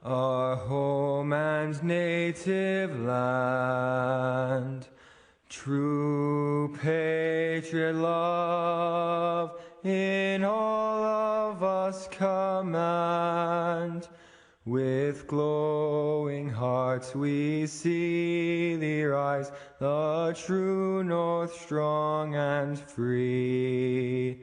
our home and native land. True patriot love in all of us command. With glowing hearts we see thee rise, the true north strong and free.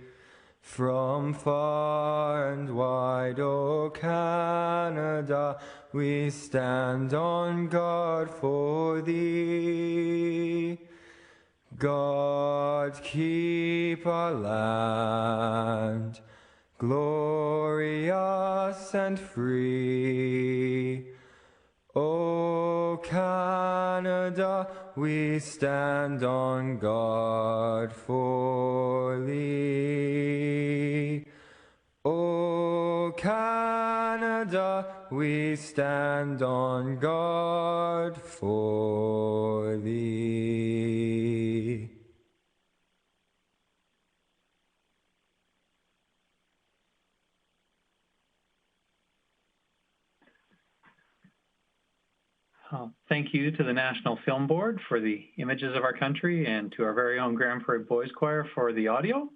From far and wide, O Canada, we stand on guard for thee. God keep our land glorious and free. O Canada, we stand on guard for thee. O Canada, we stand on guard for thee. Thank you to the National Film Board for the images of our country and to our very own Grande Prairie Boys Choir for the audio.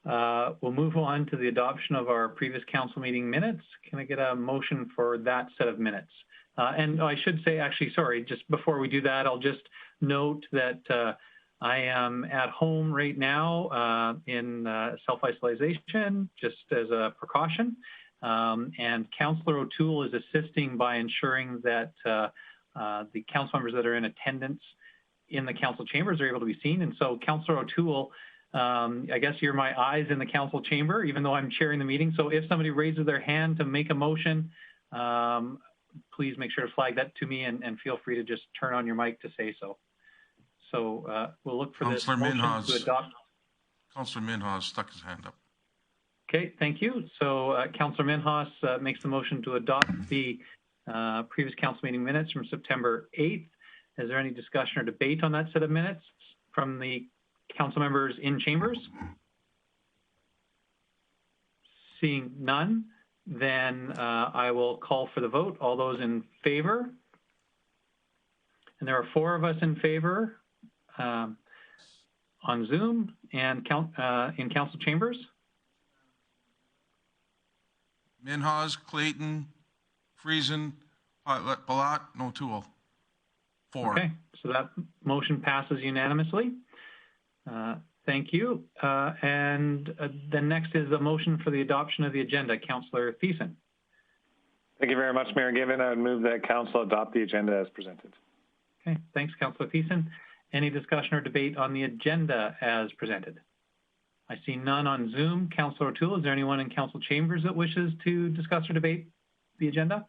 We'll move on to the adoption of our previous council meeting minutes. Can I get a motion for that set of minutes? And I should say, actually, sorry, just before we do that, I'll just note that I am at home right now in self-isolation, just as a precaution. And Councillor O'Toole is assisting by ensuring that the council members that are in attendance in the council chambers are able to be seen. And so Councillor O'Toole, I guess you're my eyes in the council chamber, even though I'm chairing the meeting. So if somebody raises their hand to make a motion, please make sure to flag that to me and feel free to just turn on your mic to say so. So we'll look for this motion to adopt. Councillor Minhas stuck his hand up. Okay, thank you. So Councillor Minhas makes the motion to adopt the previous council meeting minutes from September 8th. Is there any discussion or debate on that set of minutes from the council members in chambers? Seeing none, then I will call for the vote. All those in favor? And there are 4 of us in favor on Zoom and in council chambers. Minhas, Clayton, Friesen, Pilat, and O'Toole. 4. Okay, so that motion passes unanimously. Thank you. And then next is a motion for the adoption of the agenda. Councillor Friesen. Thank you very much, Mayor Given. I would move that council adopt the agenda as presented. Okay, thanks, Councillor Friesen. Any discussion or debate on the agenda as presented? I see none on Zoom. Councillor O'Toole, is there anyone in council chambers that wishes to discuss or debate the agenda?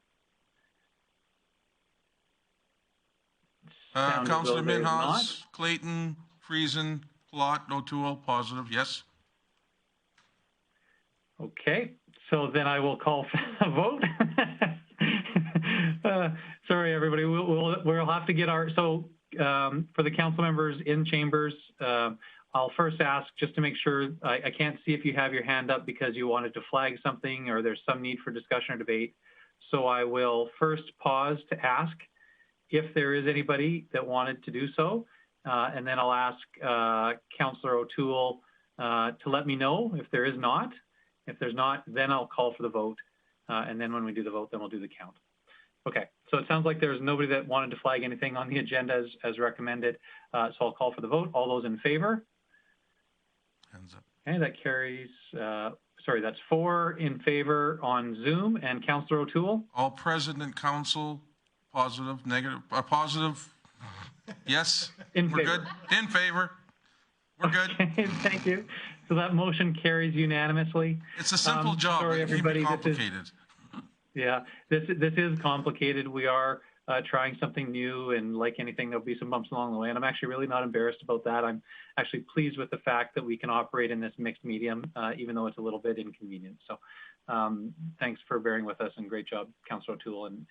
Councillor Minhas, Clayton, Friesen, Pilat, O'Toole, positive, yes. Okay, so then I will call for a vote. Sorry, everybody, we'll have to get our, so for the council members in chambers, I'll first ask just to make sure, I can't see if you have your hand up because you wanted to flag something or there's some need for discussion or debate. So I will first pause to ask if there is anybody that wanted to do so. And then I'll ask Councillor O'Toole to let me know if there is not. If there's not, then I'll call for the vote. And then when we do the vote, then we'll do the count. Okay, so it sounds like there's nobody that wanted to flag anything on the agenda as recommended. So I'll call for the vote. All those in favor? Hands up. Okay, that carries, sorry, that's 4 in favor on Zoom. And Councillor O'Toole? All present in council, positive, negative, positive, yes. In We're favor. Good. In favor. We're good. Okay, thank you. So that motion carries unanimously. It's a simple job. Sorry, everybody. Complicated. Yeah, this is complicated. We are trying something new, and like anything, there'll be some bumps along the way. And I'm actually really not embarrassed about that. I'm actually pleased with the fact that we can operate in this mixed medium, even though it's a little bit inconvenient. So thanks for bearing with us, and great job, Councillor O'Toole and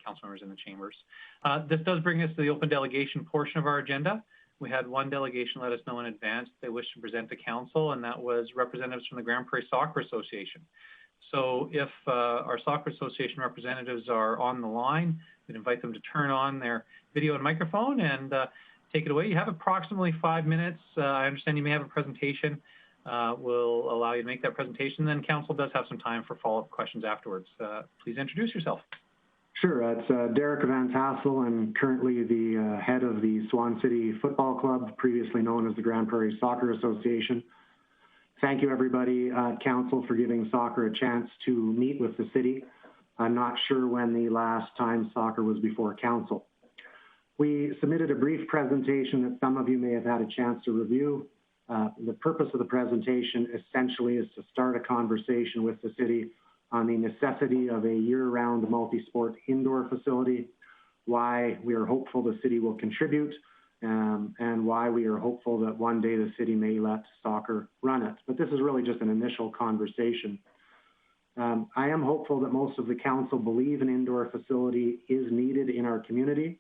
council members in the chambers. This does bring us to the open delegation portion of our agenda. We had one delegation let us know in advance they wish to present to council, and that was representatives from the Grande Prairie Soccer Association. So if our Soccer Association representatives are on the line, we'd invite them to turn on their video and microphone and take it away. You have approximately 5 minutes. I understand you may have a presentation. We'll allow you to make that presentation. Then Council does have some time for follow-up questions afterwards. Please introduce yourself. Sure, it's Derek Van Tassel. I'm currently the head of the Swan City Football Club, previously known as the Grande Prairie Soccer Association. Thank you, everybody at Council, for giving soccer a chance to meet with the city. I'm not sure when the last time soccer was before Council. We submitted a brief presentation that some of you may have had a chance to review. The purpose of the presentation essentially is to start a conversation with the city on the necessity of a year-round multi-sport indoor facility, why we are hopeful the city will contribute, and why we are hopeful that one day the city may let soccer run it. But this is really just an initial conversation. I am hopeful that most of the council believe an indoor facility is needed in our community.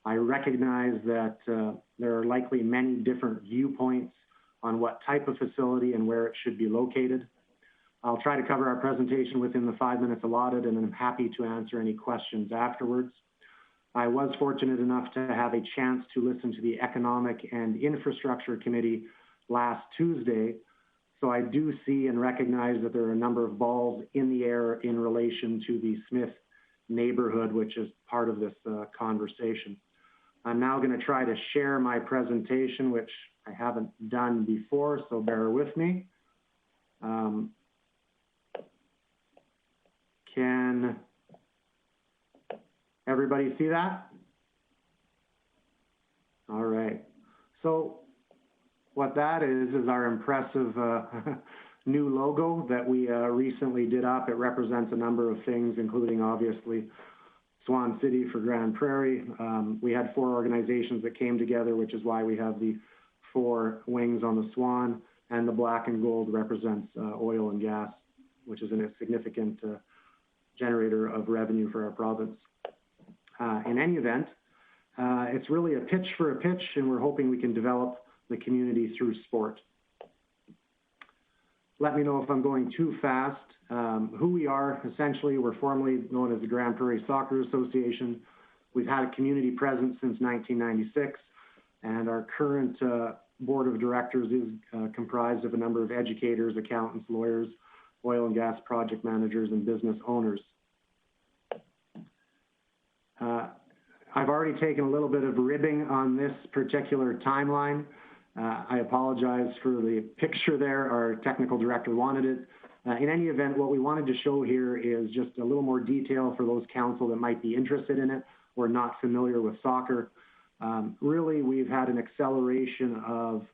I recognize that there are likely many different viewpoints on what type of facility and where it should be located. I'll try to cover our presentation within the 5 minutes allotted, and I'm happy to answer any questions afterwards. I was fortunate enough to have a chance to listen to the Economic and Infrastructure Committee last Tuesday, so I do see and recognize that there are a number of balls in the air in relation to the Smith neighborhood, which is part of this conversation. I'm now going to try to share my presentation, which I haven't done before, so bear with me. Can everybody see that? All right. So what that is our impressive new logo that we recently did up. It represents a number of things, including obviously Swan City for Grande Prairie. We had 4 organizations that came together, which is why we have the 4 wings on the swan, and the black and gold represents oil and gas, which is a significant generator of revenue for our province. In any event, it's really a pitch for a pitch, and we're hoping we can develop the community through sport. Let me know if I'm going too fast. Who we are, essentially, we're formerly known as the Grande Prairie Soccer Association. We've had a community presence since 1996, and our current board of directors is comprised of a number of educators, accountants, lawyers, oil and gas project managers, and business owners. I've already taken a little bit of ribbing on this particular timeline. I apologize for the picture there. Our technical director wanted it. In any event, what we wanted to show here is just a little more detail for those council that might be interested in it or not familiar with soccer. Really, we've had an acceleration of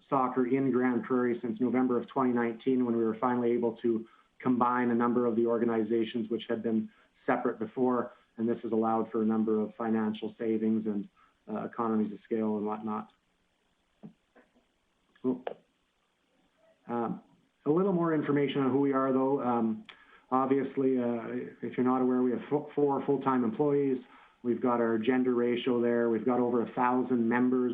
soccer in Grande Prairie since November of 2019, when we were finally able to combine a number of the organizations which had been separate before, and this has allowed for a number of financial savings and economies of scale and whatnot. A little more information on who we are, though. Obviously, if you're not aware, we have 4 full-time employees. We've got our gender ratio there. We've got over 1,000 members.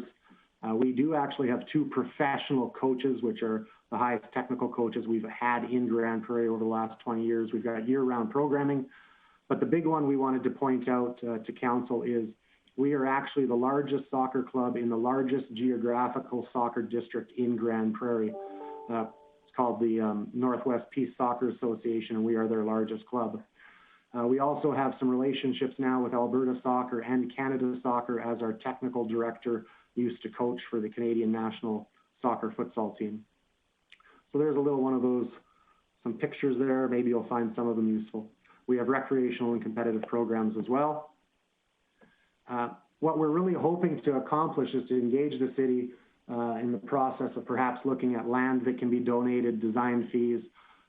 We do actually have 2 professional coaches, which are the highest technical coaches we've had in Grande Prairie over the last 20 years. We've got year-round programming. But the big one we wanted to point out to council is we are actually the largest soccer club in the largest geographical soccer district in Grande Prairie. It's called the Northwest Peace Soccer Association, and we are their largest club. We also have some relationships now with Alberta Soccer and Canada Soccer, as our technical director used to coach for the Canadian national soccer futsal team. So there's a little one of those, some pictures there. Maybe you'll find some of them useful. We have recreational and competitive programs as well. What we're really hoping to accomplish is to engage the city in the process of perhaps looking at land that can be donated, design fees,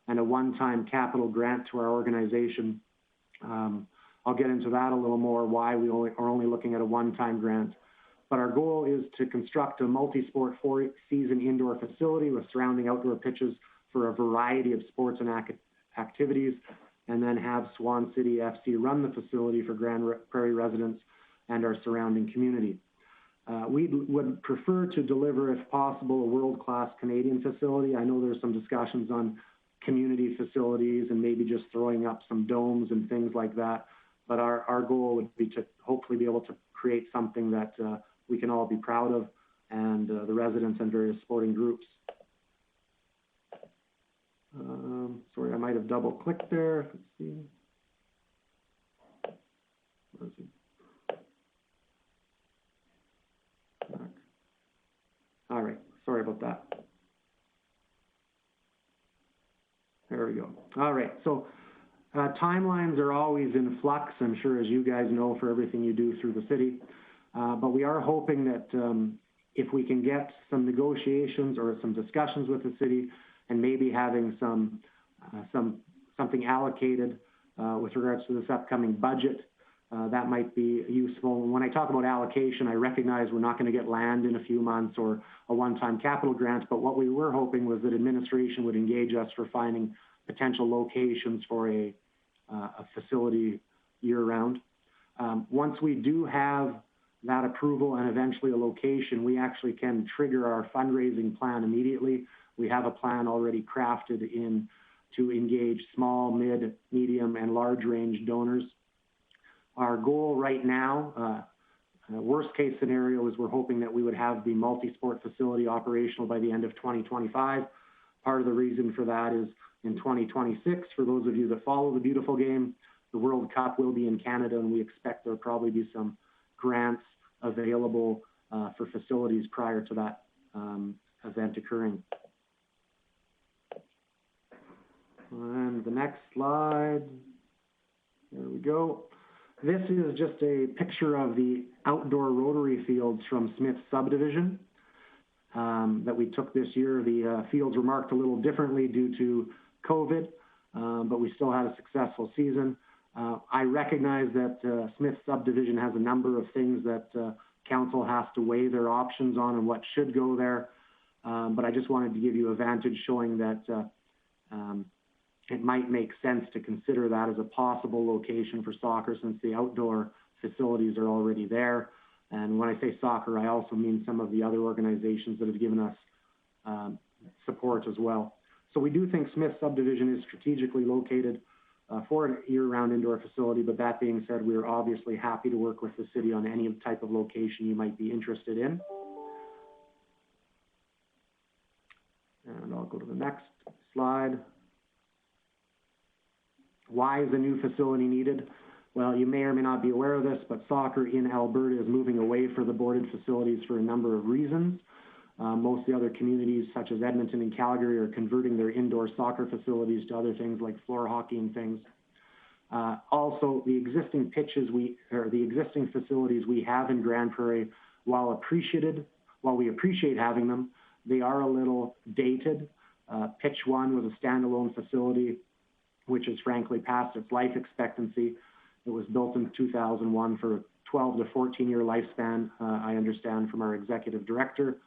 and a one-time capital grant to our organization. I'll get into that a little more, why we are only looking at a one-time grant. But our goal is to construct a multi-sport 4-season indoor facility with surrounding outdoor pitches for a variety of sports and activities, and then have Swan City FC run the facility for Grande Prairie residents and our surrounding community. We would prefer to deliver, if possible, a world-class Canadian facility. I know there's some discussions on community facilities and maybe just throwing up some domes and things like that. But our goal would be to hopefully be able to create something that we can all be proud of, and the residents and various sporting groups. Sorry, I might have double clicked there. Let's see. Where is it? Back. All right, sorry about that. There we go. All right, so timelines are always in flux, I'm sure, as you guys know, for everything you do through the city. But we are hoping that if we can get some negotiations or some discussions with the city, and maybe having something allocated with regards to this upcoming budget, that might be useful. And when I talk about allocation, I recognize we're not going to get land in a few months or a one-time capital grant, but what we were hoping was that administration would engage us for finding potential locations for a facility year-round. Once we do have that approval and eventually a location, we actually can trigger our fundraising plan immediately. We have a plan already crafted to engage small, mid, medium, and large range donors. Our goal right now, worst case scenario, is we're hoping that we would have the multi-sport facility operational by the end of 2025. Part of the reason for that is in 2026, for those of you that follow the beautiful game, the World Cup will be in Canada, and we expect there'll probably be some grants available for facilities prior to that event occurring. And the next slide, there we go. This is just a picture of the outdoor rotary fields from Smith subdivision that we took this year. The fields were marked a little differently due to COVID, but we still had a successful season. I recognize that Smith subdivision has a number of things that council has to weigh their options on and what should go there, but I just wanted to give you a vantage showing that it might make sense to consider that as a possible location for soccer, since the outdoor facilities are already there. And when I say soccer, I also mean some of the other organizations that have given us support as well. So we do think Smith subdivision is strategically located for a year-round indoor facility, but that being said, we are obviously happy to work with the city on any type of location you might be interested in. And I'll go to the next slide. Why is a new facility needed? Well, you may or may not be aware of this, but soccer in Alberta is moving away from the boarded facilities for a number of reasons. Most of the other communities, such as Edmonton and Calgary, are converting their indoor soccer facilities to other things like floor hockey and things. Also, the existing the existing facilities we have in Grande Prairie, while we appreciate having them, they are a little dated. Pitch 1 was a standalone facility, which is frankly past its life expectancy. It was built in 2001 for a 12 to 14-year lifespan, I understand from our executive director.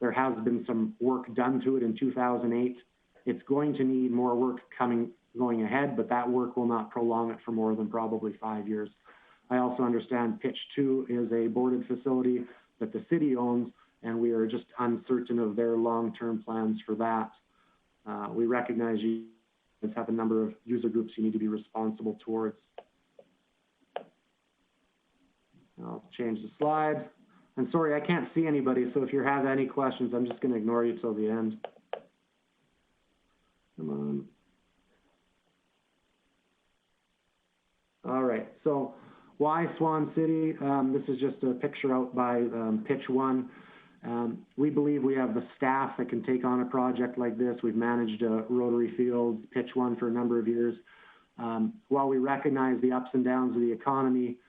There has been some work done to it in 2008. It's going to need more work going ahead, but that work will not prolong it for more than probably 5 years. I also understand Pitch 2 is a boarded facility that the city owns, and we are just uncertain of their long-term plans for that. We recognize you have a number of user groups you need to be responsible towards. I'll change the slide. And sorry, I can't see anybody, so if you have any questions, I'm just going to ignore you till the end. Come on. All right, so why Swan City? This is just a picture out by Pitch 1. We believe we have the staff that can take on a project like this. We've managed Rotary Field, Pitch 1 for a number of years. While we recognize the ups and downs of the economy,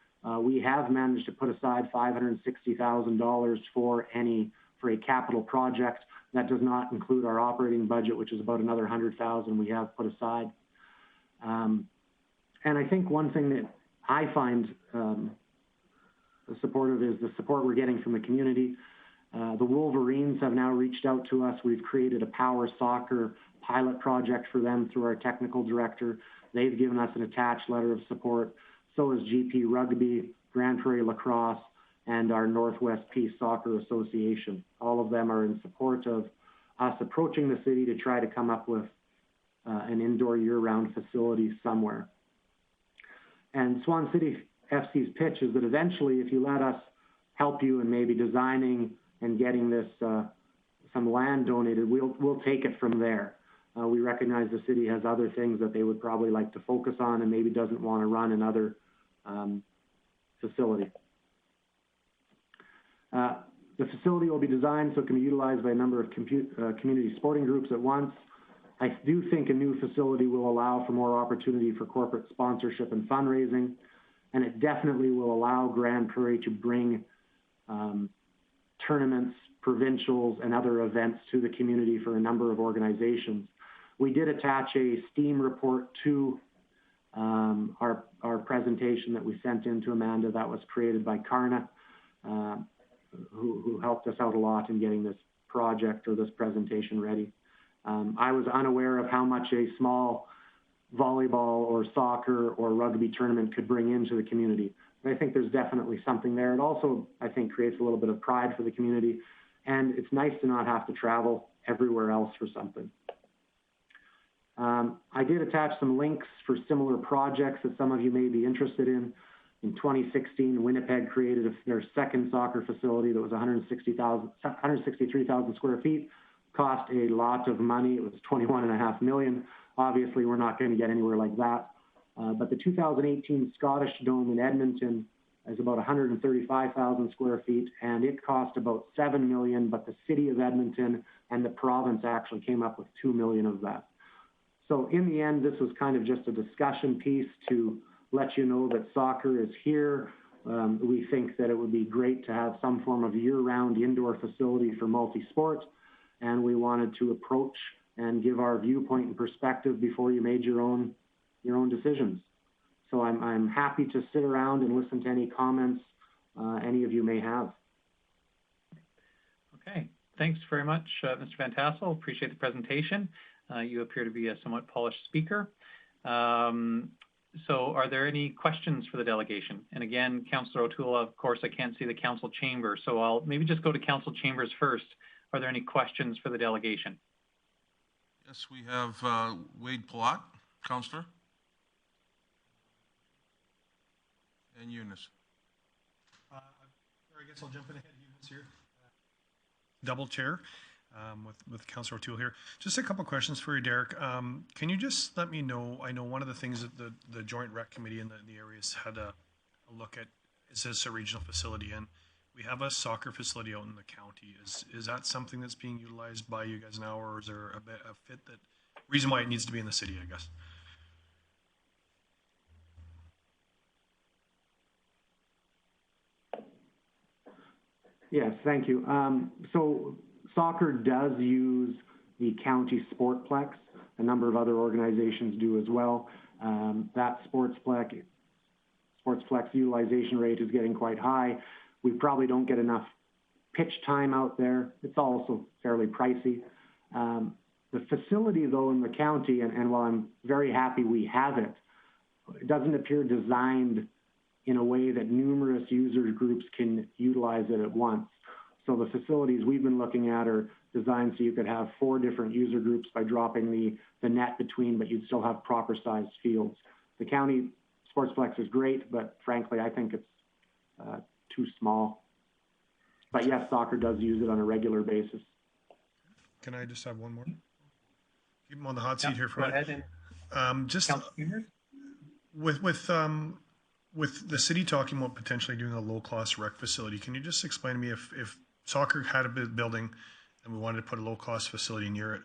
we have managed to put aside $560,000 for a capital project. That does not include our operating budget, which is about another $100,000 we have put aside. And I think one thing that I find supportive is the support we're getting from the community. The Wolverines have now reached out to us. We've created a power soccer pilot project for them through our technical director. They've given us an attached letter of support. So is GP Rugby, Grande Prairie Lacrosse, and our Northwest Peace Soccer Association. All of them are in support of us approaching the city to try to come up with an indoor year-round facility somewhere. And Swan City FC's pitch is that eventually, if you let us help you in maybe designing and getting this some land donated, we'll take it from there. We recognize the city has other things that they would probably like to focus on and maybe doesn't want to run another facility. The facility will be designed so it can be utilized by a number of community sporting groups at once. I do think a new facility will allow for more opportunity for corporate sponsorship and fundraising, and it definitely will allow Grande Prairie to bring tournaments, provincials, and other events to the community for a number of organizations. We did attach a STEAM report to our presentation that we sent in to Amanda that was created by Karna, who helped us out a lot in getting this project or this presentation ready. I was unaware of how much a small volleyball or soccer or rugby tournament could bring into the community. But I think there's definitely something there. It also, I think, creates a little bit of pride for the community, and it's nice to not have to travel everywhere else for something. I did attach some links for similar projects that some of you may be interested in. In 2016, Winnipeg created their second soccer facility that was 163,000 square feet, cost a lot of money. It was $21.5 million. Obviously, we're not going to get anywhere like that. But the 2018 Scottish Dome in Edmonton is about 135,000 square feet, and it cost about $7 million, but the city of Edmonton and the province actually came up with $2 million of that. So in the end, this was kind of just a discussion piece to let you know that soccer is here. We think that it would be great to have some form of year-round indoor facility for multi-sport, and we wanted to approach and give our viewpoint and perspective before you made your own decisions. So I'm happy to sit around and listen to any comments any of you may have. Okay, thanks very much, Mr. Van Tassel. Appreciate the presentation. You appear to be a somewhat polished speaker. So are there any questions for the delegation? And again, Councillor O'Toole, of course, I can't see the council chamber, so I'll maybe just go to council chambers first. Are there any questions for the delegation? Yes, we have Wade Pilat, Councillor. And Eunice. I guess I'll jump in ahead of Eunice here. Double chair with Councillor O'Toole here. Just a couple of questions for you, Derek. Can you just let me know, I know one of the things that the Joint Rec Committee in the areas had a look at is this a regional facility, and we have a soccer facility out in the county. Is that something that's being utilized by you guys now, or is there a fit that reason why it needs to be in the city, I guess? Yes, thank you. So soccer does use the county sportplex. A number of other organizations do as well. That sportsplex utilization rate is getting quite high. We probably don't get enough pitch time out there. It's also fairly pricey. The facility, though, in the county, and while I'm very happy we have it, it doesn't appear designed in a way that numerous user groups can utilize it at once. So the facilities we've been looking at are designed so you could have 4 different user groups by dropping the net between, but you'd still have proper sized fields. The county sportsplex is great, but frankly, I think it's too small. But yes, soccer does use it on a regular basis. Can I just have one more? Keep him on the hot seat here for a minute. Just with the city talking about potentially doing a low-cost rec facility, can you just explain to me if soccer had a building and we wanted to put a low-cost facility near it,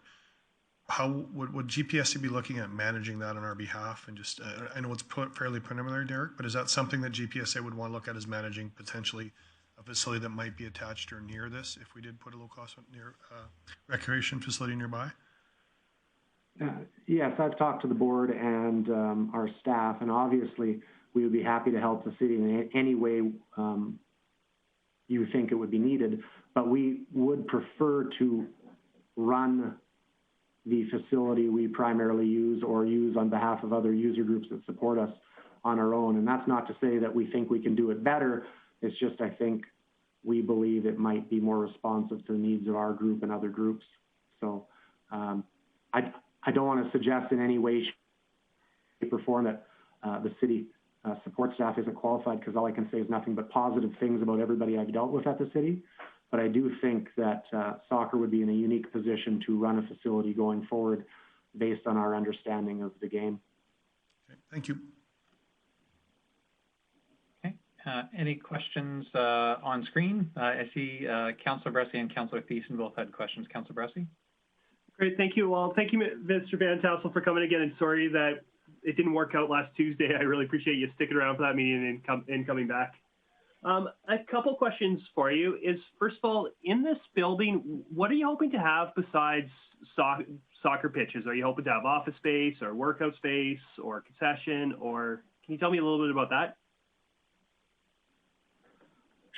how would GPSA be looking at managing that on our behalf? And just, I know it's fairly preliminary, Derek, but is that something that GPSA would want to look at as managing potentially a facility that might be attached or near this if we did put a low-cost near recreation facility nearby? Yes, I've talked to the board and our staff, and obviously we would be happy to help the city in any way you think it would be needed, but we would prefer to run the facility we primarily use or use on behalf of other user groups that support us on our own. And that's not to say that we think we can do it better. It's just, I think we believe it might be more responsive to the needs of our group and other groups. So I don't want to suggest in any way, shape, or form that the city support staff isn't qualified, because all I can say is nothing but positive things about everybody I've dealt with at the city. But I do think that soccer would be in a unique position to run a facility going forward based on our understanding of the game. Okay, thank you. Okay. Any questions on screen? I see Councillor Bressie and Councillor Friesen both had questions. Councillor Bressie? Great, thank you. Well, thank you, Mr. Van Tassel, for coming again, and sorry that it didn't work out last Tuesday. I really appreciate you sticking around for that meeting and coming back. A couple questions for you is, first of all, in this building, what are you hoping to have besides soccer pitches? Are you hoping to have office space or workout space or concession, or can you tell me a little bit about that?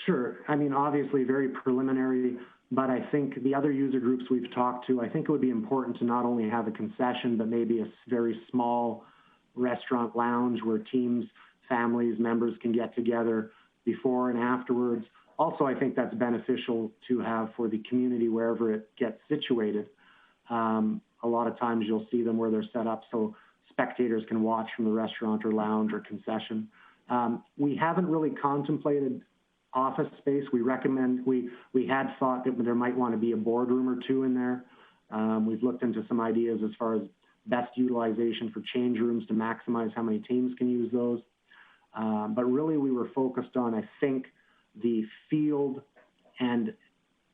Sure. I mean, obviously very preliminary, but I think the other user groups we've talked to, I think it would be important to not only have a concession, but maybe a very small restaurant lounge where teams, families, members can get together before and afterwards. Also, I think that's beneficial to have for the community wherever it gets situated. A lot of times you'll see them where they're set up so spectators can watch from the restaurant or lounge or concession. We haven't really contemplated office space. We had thought that there might want to be a boardroom or two in there. We've looked into some ideas as far as best utilization for change rooms to maximize how many teams can use those. But really we were focused on, I think, the field and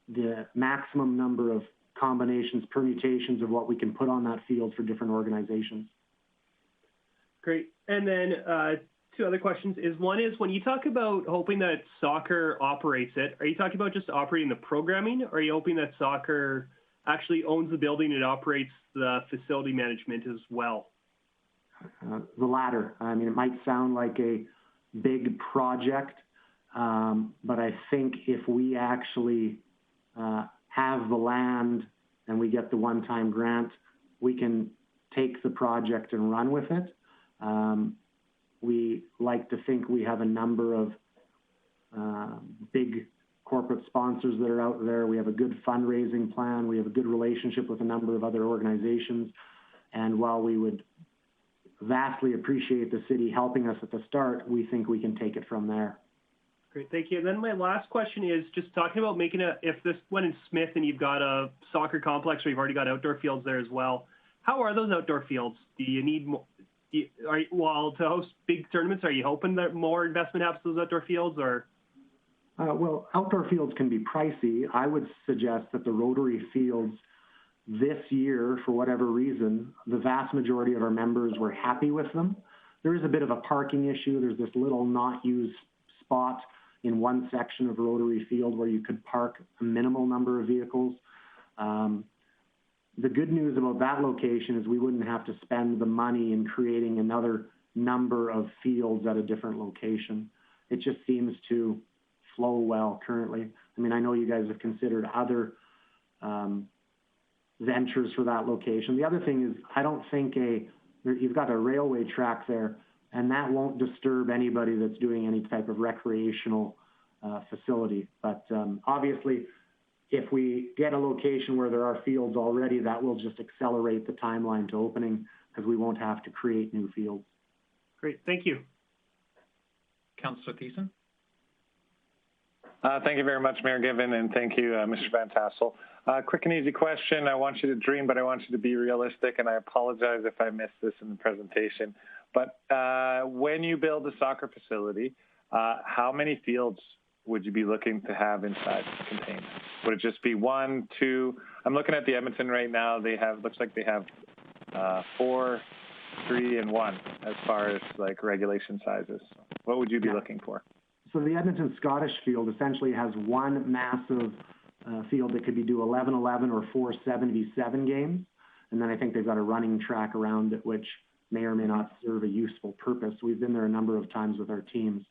the maximum number of combinations, permutations of what we can put on that field for different organizations. Great. And then two other questions is, one is, when you talk about hoping that soccer operates it, are you talking about just operating the programming, or are you hoping that soccer actually owns the building and operates the facility management as well? The latter. I mean, it might sound like a big project, but I think if we actually have the land and we get the one-time grant, we can take the project and run with it. We like to think we have a number of big corporate sponsors that are out there. We have a good fundraising plan. We have a good relationship with a number of other organizations. And while we would vastly appreciate the city helping us at the start, we think we can take it from there. Great, thank you. And then my last question is just talking about if this went in Smith and you've got a soccer complex or you've already got outdoor fields there as well, how are those outdoor fields? Do you need more? To host big tournaments, are you hoping that more investment happens to those outdoor fields, or? Well, outdoor fields can be pricey. I would suggest that the Rotary fields this year, for whatever reason, the vast majority of our members were happy with them. There is a bit of a parking issue. There's this little not used spot in one section of Rotary Field where you could park a minimal number of vehicles. The good news about that location is we wouldn't have to spend the money in creating another number of fields at a different location. It just seems to flow well currently. I mean, I know you guys have considered other ventures for that location. The other thing is, I don't think you've got a railway track there, and that won't disturb anybody that's doing any type of recreational facility. But obviously, if we get a location where there are fields already, that will just accelerate the timeline to opening because we won't have to create new fields. Great, thank you. Councillor Friesen? Thank you very much, Mayor Given, and thank you, Mr. Van Tassel. Quick and easy question. I want you to dream, but I want you to be realistic, and I apologize if I missed this in the presentation. But when you build a soccer facility, how many fields would you be looking to have inside contained? Would it just be 1, 2? I'm looking at the Edmonton right now. Looks like they have 4, 3, and 1 as far as like regulation sizes. What would you be looking for? So the Edmonton Scottish field essentially has one massive field that could do 11-11 or 477 games. And then I think they've got a running track around it, which may or may not serve a useful purpose. We've been there a number of times with our teams.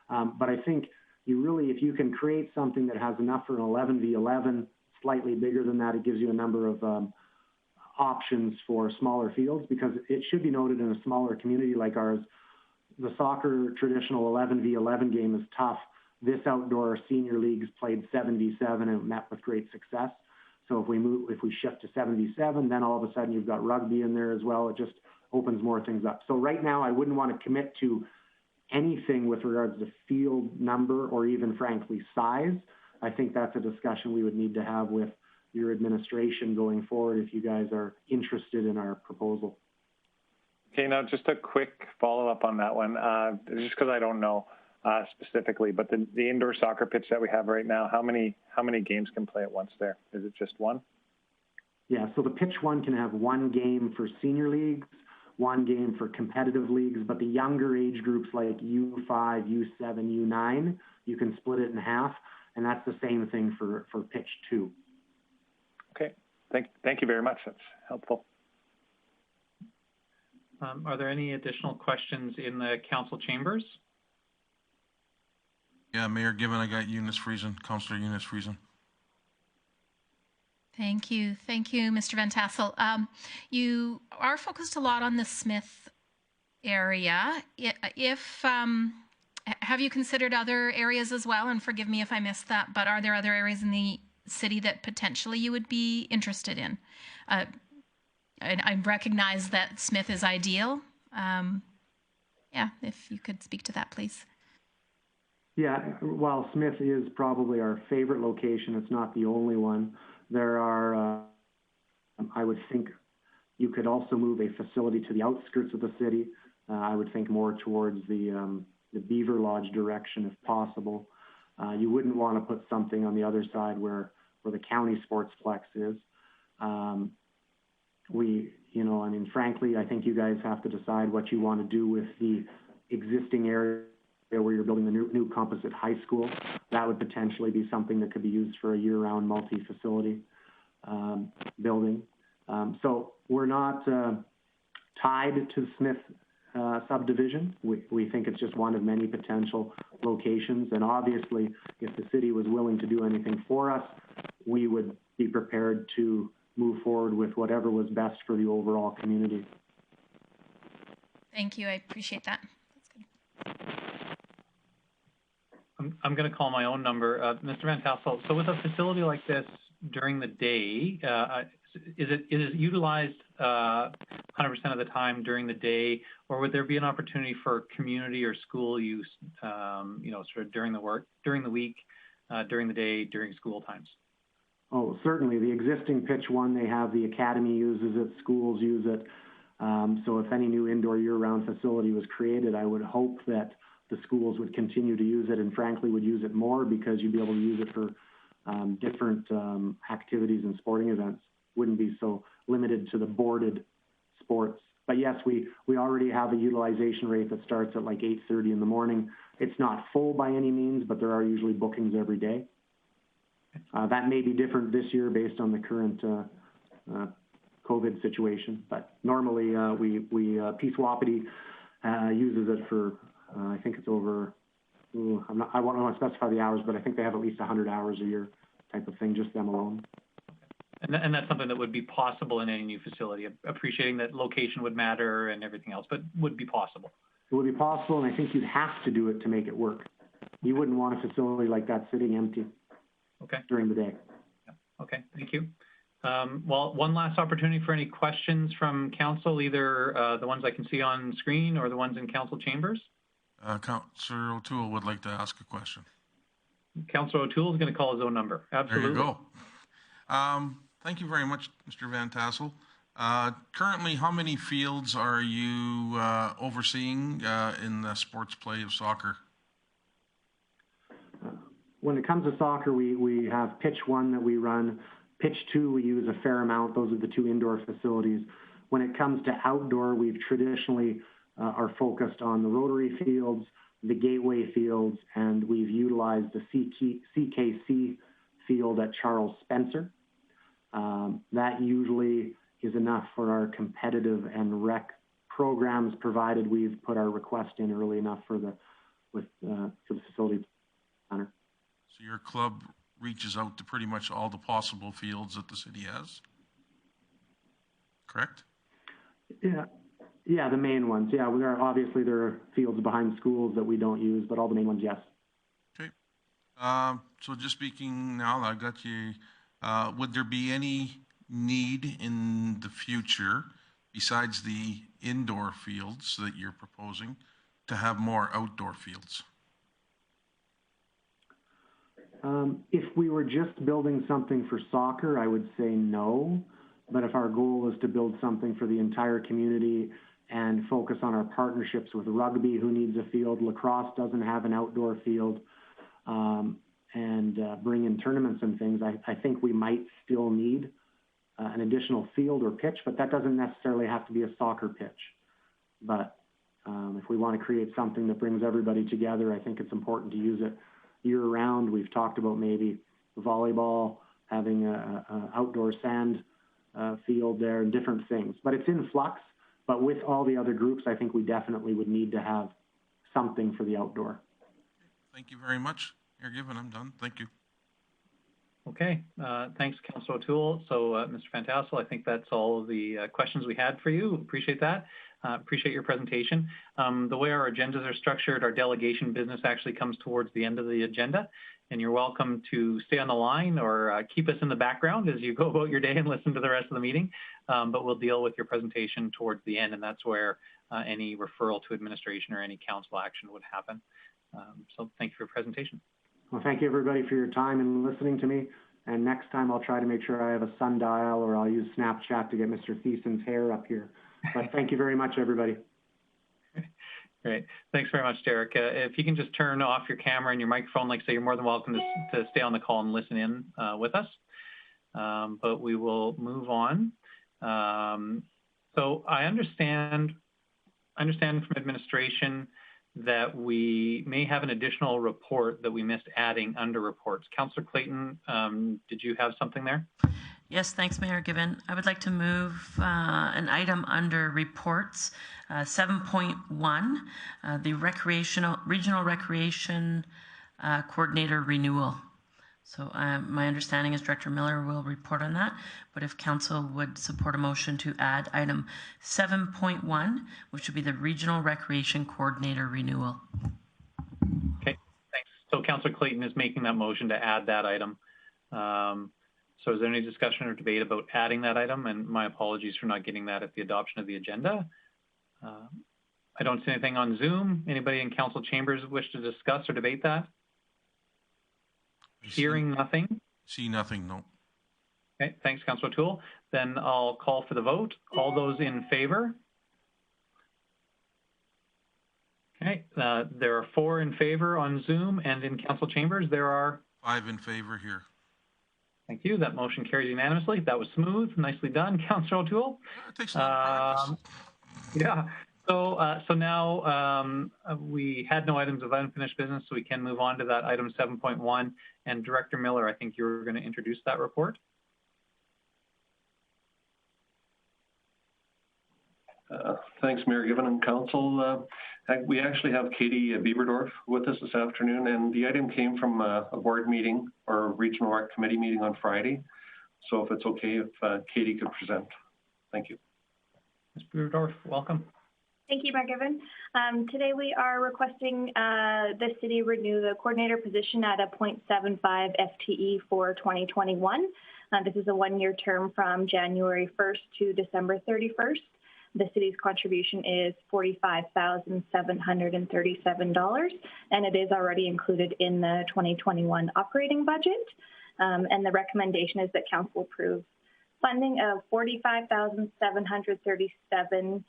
But I think if you can create something that has enough for an 11v11, slightly bigger than that, it gives you a number of options for smaller fields, because it should be noted in a smaller community like ours, the soccer traditional 11v11 game is tough. This outdoor senior leagues played 7v7 and met with great success. So if we shift to 7v7, then all of a sudden you've got rugby in there as well. It just opens more things up. So right now I wouldn't want to commit to anything with regards to field number or even frankly size. I think that's a discussion we would need to have with your administration going forward if you guys are interested in our proposal. Okay, now just a quick follow-up on that one, just because I don't know specifically, but the indoor soccer pitch that we have right now, how many games can play at once there? Is it just one? Yeah, so the pitch one can have one game for senior leagues, one game for competitive leagues, but the younger age groups like U5, U7, U9, you can split it in half, and that's the same thing for pitch two. Okay, thank you very much. That's helpful. Are there any additional questions in the council chambers? Yeah, Mayor Given, I got Eunice Friesen, Councillor Eunice Friesen. Thank you, Mr. Van Tassel. You are focused a lot on the Smith area. Have you considered other areas as well? And forgive me if I missed that, but are there other areas in the city that potentially you would be interested in? I recognize that Smith is ideal. Yeah, if you could speak to that, please. Yeah, while Smith is probably our favorite location, it's not the only one. There are, I would think you could also move a facility to the outskirts of the city. I would think more towards the Beaver Lodge direction if possible. You wouldn't want to put something on the other side where the county sportsplex is. Frankly, I think you guys have to decide what you want to do with the existing area where you're building the new composite high school. That would potentially be something that could be used for a year-round multi-facility building. So we're not tied to Smith subdivision. We think it's just one of many potential locations. And obviously, if the city was willing to do anything for us, we would be prepared to move forward with whatever was best for the overall community. Thank you. I appreciate that. That's good. I'm going to call my own number. Mr. Van Tassel, so with a facility like this during the day, is it utilized 100% of the time during the day, or would there be an opportunity for community or school use, sort of during the week, during the day, during school times? Oh, certainly. The existing pitch one, they have the academy uses it, schools use it. So if any new indoor year-round facility was created, I would hope that the schools would continue to use it and frankly would use it more because you'd be able to use it for different activities and sporting events. Wouldn't be so limited to the boarded sports. But yes, we already have a utilization rate that starts at like 8:30 in the morning. It's not full by any means, but there are usually bookings every day. That may be different this year based on the current COVID situation, but normally Peace Wapiti uses it for, I think it's over, I won't want to specify the hours, but I think they have at least 100 hours a year type of thing, just them alone. And that's something that would be possible in any new facility, appreciating that location would matter and everything else, but would be possible. It would be possible, and I think you'd have to do it to make it work. You wouldn't want a facility like that sitting empty during the day. Yeah. Okay, thank you. Well, one last opportunity for any questions from council, either the ones I can see on screen or the ones in council chambers. Councillor O'Toole would like to ask a question. Councillor O'Toole is going to call his own number. Absolutely. There you go. Thank you very much, Mr. Van Tassel. Currently, how many fields are you overseeing in the sports play of soccer? When it comes to soccer, we have pitch one that we run. Pitch two, we use a fair amount. Those are the two indoor facilities. When it comes to outdoor, we've traditionally are focused on the rotary fields, the gateway fields, and we've utilized the CKC field at Charles Spencer. That usually is enough for our competitive and rec programs, provided we've put our request in early enough for the facility planner. So your club reaches out to pretty much all the possible fields that the city has, correct? Yeah, the main ones. Yeah, obviously there are fields behind schools that we don't use, but all the main ones, yes. Okay. So just speaking now, I got you Would there be any need in the future, besides the indoor fields that you're proposing, to have more outdoor fields? If we were just building something for soccer, I would say no. But if our goal is to build something for the entire community and focus on our partnerships with rugby, who needs a field, lacrosse doesn't have an outdoor field, and bring in tournaments and things, I think we might still need an additional field or pitch, but that doesn't necessarily have to be a soccer pitch. But if we want to create something that brings everybody together, I think it's important to use it year-round. We've talked about maybe volleyball, having a outdoor sand field there, and different things. But it's in flux. But with all the other groups, I think we definitely would need to have something for the outdoor. Thank you very much. Mayor Given, I'm done. Thank you. Okay, thanks, Councillor O'Toole. So, Mr. Van Tassel, I think that's all of the questions we had for you. Appreciate that. Appreciate your presentation. The way our agendas are structured, our delegation business actually comes towards the end of the agenda, and you're welcome to stay on the line or keep us in the background as you go about your day and listen to the rest of the meeting. But we'll deal with your presentation towards the end, and that's where any referral to administration or any council action would happen. So thank you for your presentation. Well, thank you, everybody, for your time and listening to me. And next time I'll try to make sure I have a sundial, or I'll use Snapchat to get Mr. Thiesen's hair up here. But thank you very much, everybody. Great. Thanks very much, Derek. If you can just turn off your camera and your microphone, like I say, you're more than welcome to stay on the call and listen in with us. But we will move on. So I understand from administration that we may have an additional report that we missed adding under reports. Councillor Clayton, did you have something there? Yes, thanks, Mayor Given. I would like to move an item under reports, 7.1, the regional recreation coordinator renewal. So my understanding is Director Miller will report on that, but if council would support a motion to add item 7.1, which would be the regional recreation coordinator renewal. Okay, thanks. So Councillor Clayton is making that motion to add that item. So is there any discussion or debate about adding that item? And my apologies for not getting that at the adoption of the agenda. I don't see anything on Zoom. Anybody in council chambers wish to discuss or debate that? Hearing nothing. See nothing, no. Okay, thanks, Councillor O'Toole. Then I'll call for the vote. All those in favor? Okay, there are 4 in favor on Zoom, and in council chambers there are 5 in favor here. Thank you. That motion carries unanimously. That was smooth. Nicely done, Councillor O'Toole. It takes a lot of practice. Yeah. So now we had no items of unfinished business, so we can move on to that item 7.1. And Director Miller, I think you were going to introduce that report. Thanks, Mayor Given and Council. We actually have Katie Bieberdorf with us this afternoon, and the item came from a board meeting or regional rec committee meeting on Friday. So if it's okay, if Katie could present. Thank you. Ms. Bieberdorf, welcome. Thank you, Mayor Given. Today we are requesting the city renew the coordinator position at a 0.75 FTE for 2021. This is a 1-year term from January 1st to December 31st. The city's contribution is $45,737, and it is already included in the 2021 operating budget. And the recommendation is that council approve funding of $45,737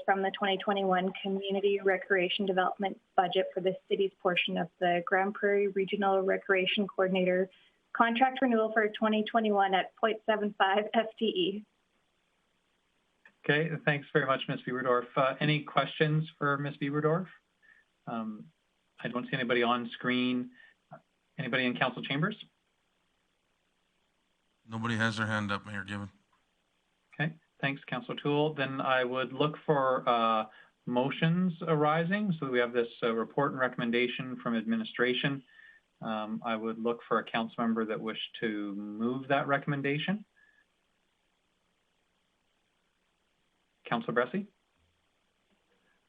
from the 2021 Community Recreation Development budget for the city's portion of the Grande Prairie Regional Recreation Coordinator contract renewal for 2021 at 0.75 FTE. Okay, thanks very much, Ms. Bieberdorf. Any questions for Ms. Bieberdorf? I don't see anybody on screen. Anybody in council chambers? Nobody has their hand up, Mayor Given. Okay, thanks, Councillor O'Toole. Then I would look for motions arising. So we have this report and recommendation from administration. I would look for a council member that wished to move that recommendation. Councillor Bressie?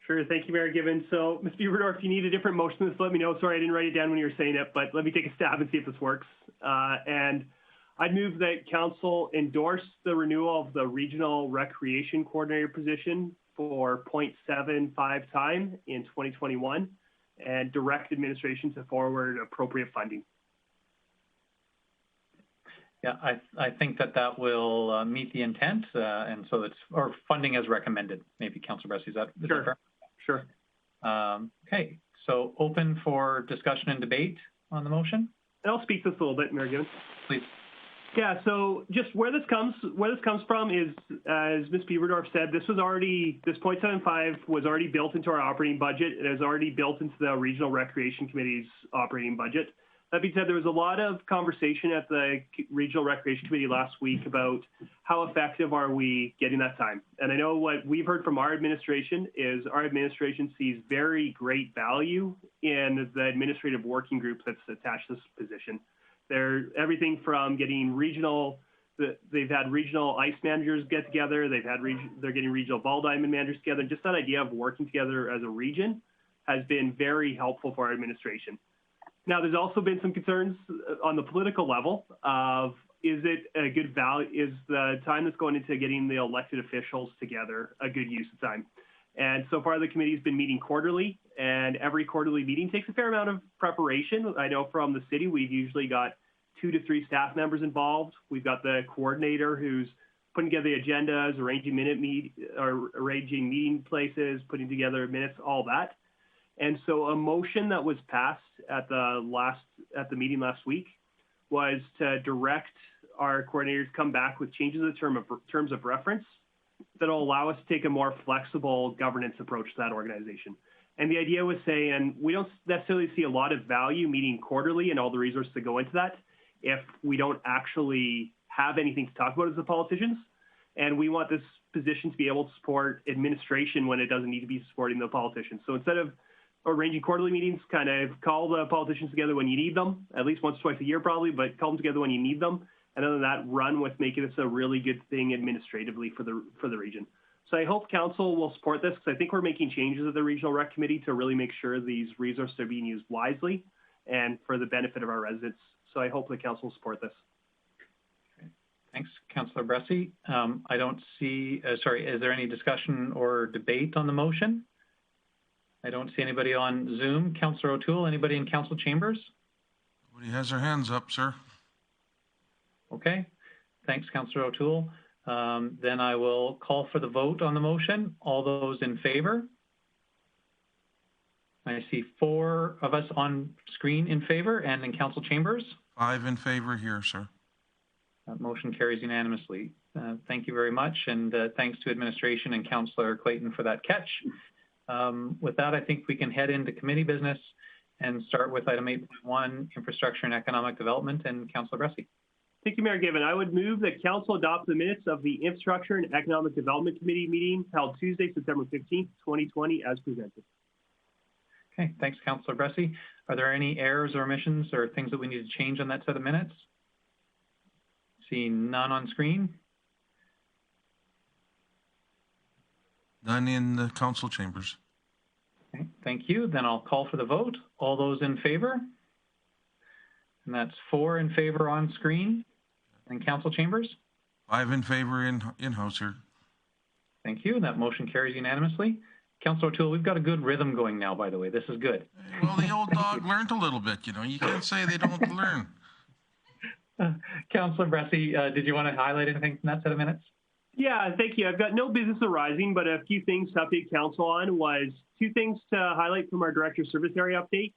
Sure, thank you, Mayor Given. So, Ms. Bieberdorf, if you need a different motion, just let me know. Sorry, I didn't write it down when you were saying it, but let me take a stab and see if this works. And I'd move that council endorse the renewal of the regional recreation coordinator position for 0.75 time in 2021 and direct administration to forward appropriate funding. Yeah, I think that will meet the intent, and so it's, or funding as recommended. Maybe Councillor Bressie, is that fair? Sure. Okay, so open for discussion and debate on the motion. And I'll speak to this a little bit, Mayor Gibbons. Please. Yeah, so just where this comes from is, as Ms. Bieberdorf said, this 0.75 was already built into our operating budget. It is already built into the Regional Recreation Committee's operating budget. That being said, there was a lot of conversation at the Regional Recreation Committee last week about how effective are we getting that time. And I know what we've heard from our administration is our administration sees very great value in the administrative working group that's attached to this position. They're everything from getting they've had regional ice managers get together, they're getting regional ball diamond managers together. Just that idea of working together as a region has been very helpful for our administration. Now, there's also been some concerns on the political level of, is it a good value? Is the time that's going into getting the elected officials together a good use of time? And so far, the committee's been meeting quarterly, and every quarterly meeting takes a fair amount of preparation. I know from the city, we've usually got 2 to 3 staff members involved. We've got the coordinator who's putting together the agendas, arranging meeting places, putting together minutes, all that. And so a motion that was passed at the meeting last week was to direct our coordinators to come back with changes in the terms of reference that will allow us to take a more flexible governance approach to that organization. And the idea was saying, we don't necessarily see a lot of value meeting quarterly and all the resources that go into that if we don't actually have anything to talk about as the politicians. And we want this position to be able to support administration when it doesn't need to be supporting the politicians. So instead of arranging quarterly meetings, kind of call the politicians together when you need them, at least once or twice a year probably, but call them together when you need them. And other than that, run with making this a really good thing administratively for the region. So I hope council will support this, because I think we're making changes at the Regional Rec Committee to really make sure these resources are being used wisely and for the benefit of our residents. So I hope the council will support this. Okay. Thanks, Councillor Bressie. I don't see, sorry, is there any discussion or debate on the motion? I don't see anybody on Zoom. Councillor O'Toole, anybody in council chambers? Nobody has their hands up, sir. Okay, thanks, Councillor O'Toole. Then I will call for the vote on the motion. All those in favor? I see 4 of us on screen in favor, and in council chambers? 5 in favor here, sir. That motion carries unanimously. Thank you very much, and thanks to administration and Councillor Clayton for that catch. With that, I think we can head into committee business and start with item 8.1, infrastructure and economic development, and Councillor Bressie. Thank you, Mayor Gibbon. I would move that council adopt the minutes of the Infrastructure and Economic Development Committee meeting held Tuesday, September 15th, 2020 as presented. Okay, thanks, Councillor Bressie. Are there any errors or omissions or things that we need to change on that set of minutes? Seeing none on screen. None in the council chambers. Okay, thank you. Then I'll call for the vote. All those in favor? And that's 4 in favor on screen. And council chambers? 5 in favor in-house here. Thank you. That motion carries unanimously. Councillor O'Toole, we've got a good rhythm going now, by the way. This is good. Well, the old dog learned a little bit, you know. You can't say they don't learn. Councillor Bressie, did you want to highlight anything from that set of minutes? Yeah, thank you. I've got no business arising, but a few things to update council on was 2 things to highlight from our Director Service Area update.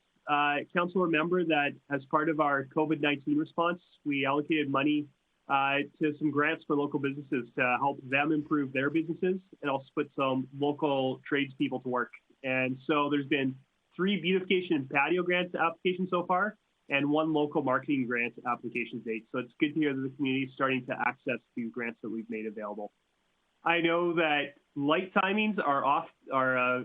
Council remember that as part of our COVID-19 response, we allocated money to some grants for local businesses to help them improve their businesses and also put some local tradespeople to work. And so there's been 3 beautification and patio grant applications so far and 1 local marketing grant application date. So it's good to hear that the community is starting to access these grants that we've made available. I know that light timings are a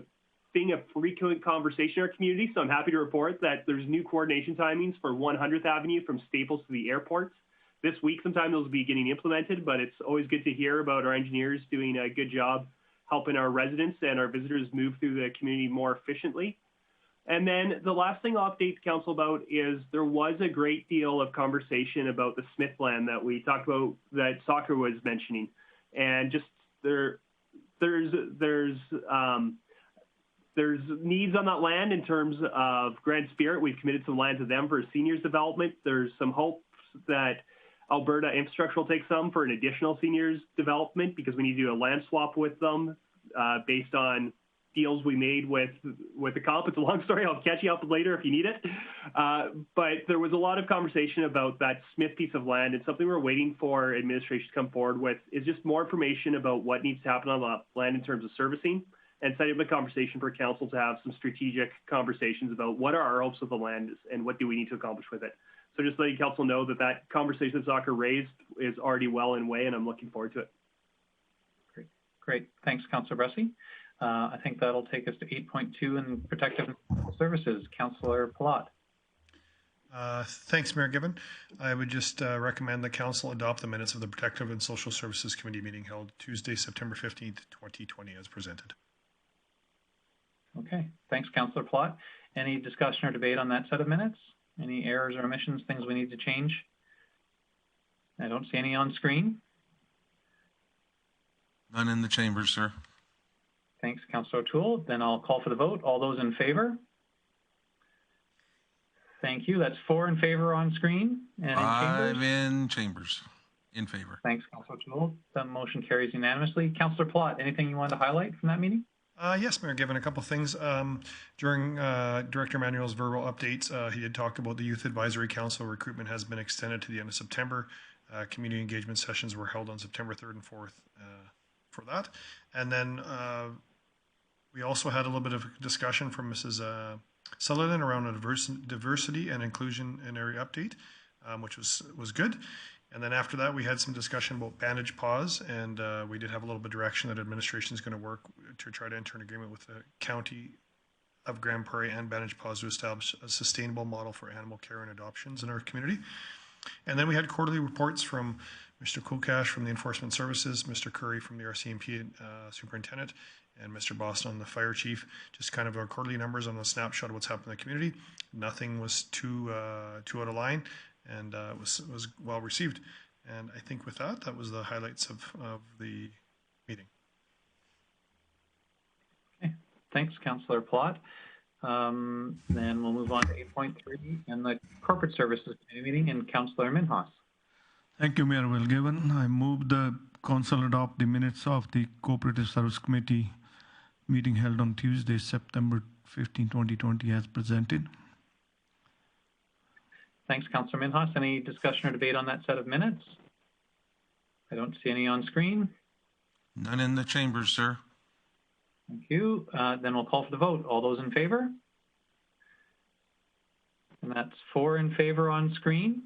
thing of frequent conversation in our community, so I'm happy to report that there's new coordination timings for 100th Avenue from Staples to the airport. This week, sometime those will be getting implemented, but it's always good to hear about our engineers doing a good job helping our residents and our visitors move through the community more efficiently. And then the last thing I'll update the council about is there was a great deal of conversation about the Smith land that we talked about, that Soccer was mentioning. And just there's needs on that land in terms of Grand Spirit. We've committed some land to them for seniors development. There's some hopes that Alberta Infrastructure will take some for an additional seniors development because we need to do a land swap with them based on deals we made with the comp. It's a long story. I'll catch you up later if you need it. But there was a lot of conversation about that Smith piece of land, and something we're waiting for administration to come forward with is just more information about what needs to happen on the land in terms of servicing, and setting up a conversation for council to have some strategic conversations about what are our hopes with the land and what do we need to accomplish with it. So just letting council know that that conversation that Soccer raised is already well in way, and I'm looking forward to it. Great. Thanks, Councillor Bressie. I think that'll take us to 8.2 in protective services. Councillor Pilat. Thanks, Mayor Given. I would just recommend the council adopt the minutes of the Protective and Social Services Committee meeting held Tuesday, September 15th, 2020 as presented. Okay, thanks, Councillor Pilat. Any discussion or debate on that set of minutes? Any errors or omissions, things we need to change? I don't see any on screen. None in the chambers, sir. Thanks, Councillor O'Toole. Then I'll call for the vote. All those in favor? Thank you. That's 4 in favor on screen. And 5 in chambers. In favor. Thanks, Councillor O'Toole. The motion carries unanimously. Councillor Pilat, anything you wanted to highlight from that meeting? Yes, Mayor, given a couple of things. During Director Manuel's verbal updates, he did talk about the Youth Advisory Council recruitment has been extended to the end of September. Community engagement sessions were held on September 3rd and 4th for that. And then we also had a little bit of discussion from Mrs. Sullivan around a diversity and inclusion in area update, which was good. And then after that, we had some discussion about bandage pause, and we did have a little bit of direction that administration is going to work to try to enter an agreement with the County of Grande Prairie and bandage pause to establish a sustainable model for animal care and adoptions in our community. And then we had quarterly reports from Mr. Kokash from the Enforcement Services, Mr. Curry from the RCMP Superintendent, and Mr. Boston, the Fire Chief. Just kind of our quarterly numbers on a snapshot of what's happened in the community. Nothing was too out of line, and it was well received. And I think with that, that was the highlights of the meeting. Okay, thanks, Councillor Pilat. Then we'll move on to 8.3 and the Corporate Services Committee meeting, and Councillor Minhas. Thank you, Mayor Wilgiven. I move the council adopt the minutes of the Cooperative Service Committee meeting held on Tuesday, September 15, 2020 as presented. Thanks, Councillor Minhas. Any discussion or debate on that set of minutes? I don't see any on screen. None in the chambers, sir. Thank you. Then we'll call for the vote. All those in favor? And that's 4 in favor on screen.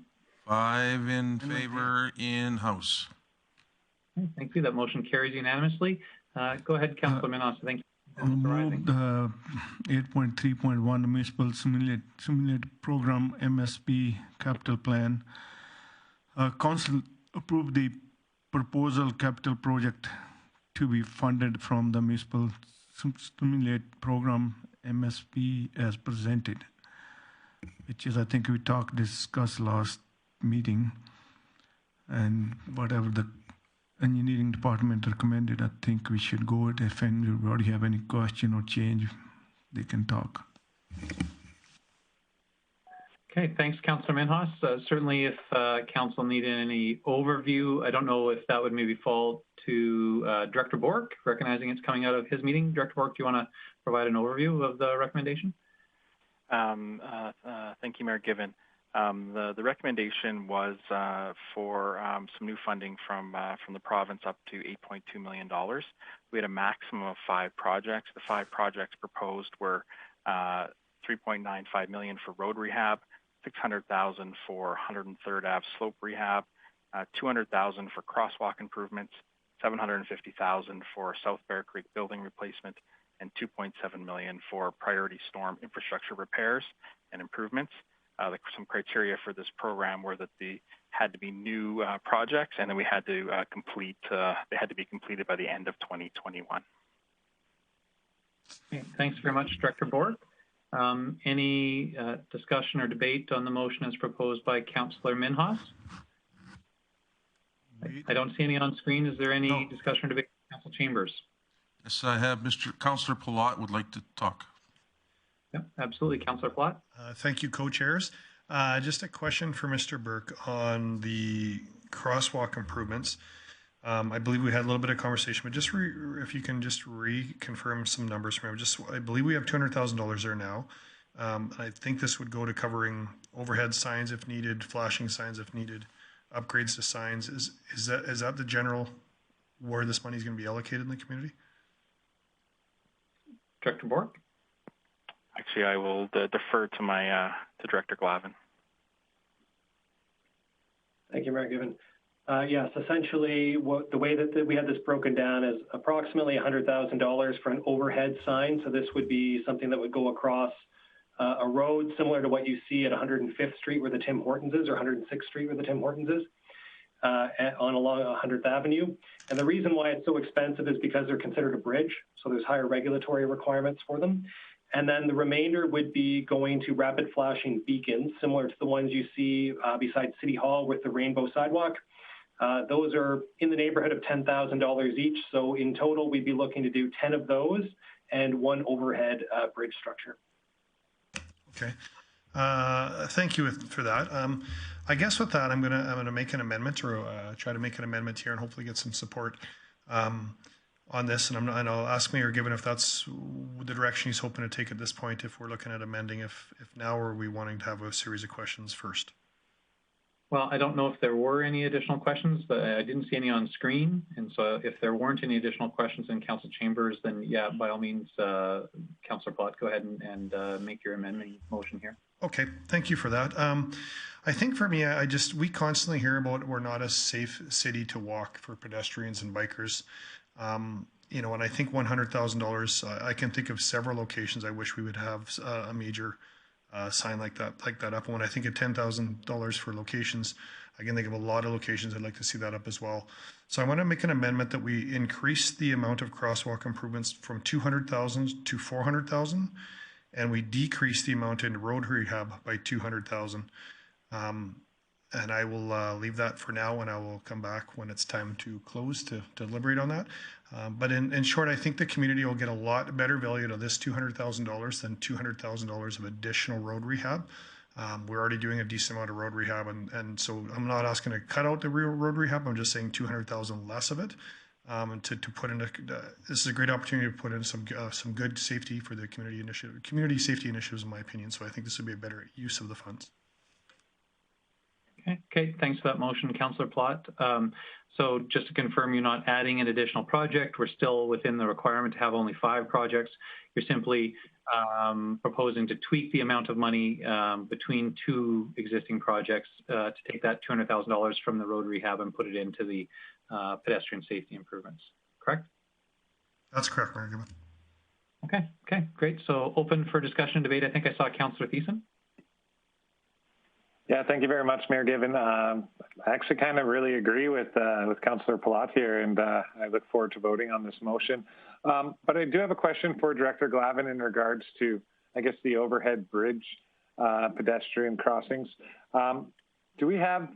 5 in favor in House. Okay, thank you. That motion carries unanimously. Go ahead, Councillor Minhas. Thank you. I'll move the 8.3.1 Municipal Simulated Program MSP Capital Plan. Council approved the proposal capital project to be funded from the Municipal Simulated Program MSP as presented, which is, I think we discussed last meeting, and whatever the engineering department recommended, I think we should go with it. If anybody have any question or change, they can talk. Okay, thanks, Councillor Minhas. Certainly, if council needed any overview, I don't know if that would maybe fall to Director Bork, recognizing it's coming out of his meeting. Director Bork, do you want to provide an overview of the recommendation? Thank you, Mayor Given. The recommendation was for some new funding from the province up to $8.2 million. We had a maximum of 5 projects. The 5 projects proposed were $3.95 million for road rehab, $600,000 for 103rd Ave slope rehab, $200,000 for crosswalk improvements, $750,000 for South Bear Creek building replacement, and $2.7 million for priority storm infrastructure repairs and improvements. Some criteria for this program were that they had to be new projects, and then we had to they had to be completed by the end of 2021. Okay, thanks very much, Director Bork. Any discussion or debate on the motion as proposed by Councillor Minhas? I don't see any on screen. Is there any discussion or debate from Council Chambers? Yes, I have. Councillor Pilat would like to talk. Yeah, absolutely. Councillor Pilat. Thank you, co-chairs. Just a question for Mr. Burke on the crosswalk improvements. I believe we had a little bit of conversation, but just if you can just reconfirm some numbers for me. I believe we have $200,000 there now. I think this would go to covering overhead signs if needed, flashing signs if needed, upgrades to signs. Is that the general where this money is going to be allocated in the community? Director Bork? Actually, I will defer to my to Director Glavin. Thank you, Mayor Given. Yes, essentially, the way that we had this broken down is approximately $100,000 for an overhead sign. So this would be something that would go across a road similar to what you see at 105th Street where the Tim Hortons is, or 106th Street where the Tim Hortons is, along 100th Avenue. And the reason why it's so expensive is because they're considered a bridge. So there's higher regulatory requirements for them. And then the remainder would be going to rapid flashing beacons, similar to the ones you see beside City Hall with the rainbow sidewalk. Those are in the neighborhood of $10,000 each. So in total, we'd be looking to do 10 of those and one overhead bridge structure. Okay. Thank you for that. I guess with that, I'm gonna make an amendment, or try to make an amendment here, and hopefully get some support on this. And I'll ask Mayor Given if that's the direction he's hoping to take at this point. If we're looking at amending, if now, or are we wanting to have a series of questions first? Well, I don't know if there were any additional questions, but I didn't see any on screen. And so if there weren't any additional questions in Council Chambers, then yeah, by all means, Councillor Pilat, go ahead and make your amendment motion here. Okay, thank you for that. I think for me, we constantly hear about we're not a safe city to walk for pedestrians and bikers. You know, and I think $100,000, I can think of several locations I wish we would have a major sign like that up. And when I think of $10,000 for locations, I can think of a lot of locations I'd like to see that up as well. So I want to make an amendment that we increase the amount of crosswalk improvements from 200,000 to 400,000, and we decrease the amount in road rehab by 200,000. And I will leave that for now, and I will come back when it's time to close to deliberate on that. But in short, I think the community will get a lot better value out of this $200,000 than $200,000 of additional road rehab. We're already doing a decent amount of road rehab, and so I'm not asking to cut out the real road rehab. I'm just saying 200,000 less of it, and to put in. This is a great opportunity to put in some good safety for the community safety initiatives, in my opinion. So I think this would be a better use of the funds. Okay, thanks for that motion, Councillor Pilat. So just to confirm, you're not adding an additional project. We're still within the requirement to have only 5 projects. You're simply proposing to tweak the amount of money between 2 existing projects to take that $200,000 from the road rehab and put it into the pedestrian safety improvements, correct? That's correct, Mayor Given. Okay, great. So open for discussion and debate. I think I saw Councillor Friesen. Yeah, thank you very much, Mayor Given. I actually kind of really agree with Councillor Pilat here, and I look forward to voting on this motion. But I do have a question for Director Glavin in regards to, I guess, the overhead bridge pedestrian crossings. Do we have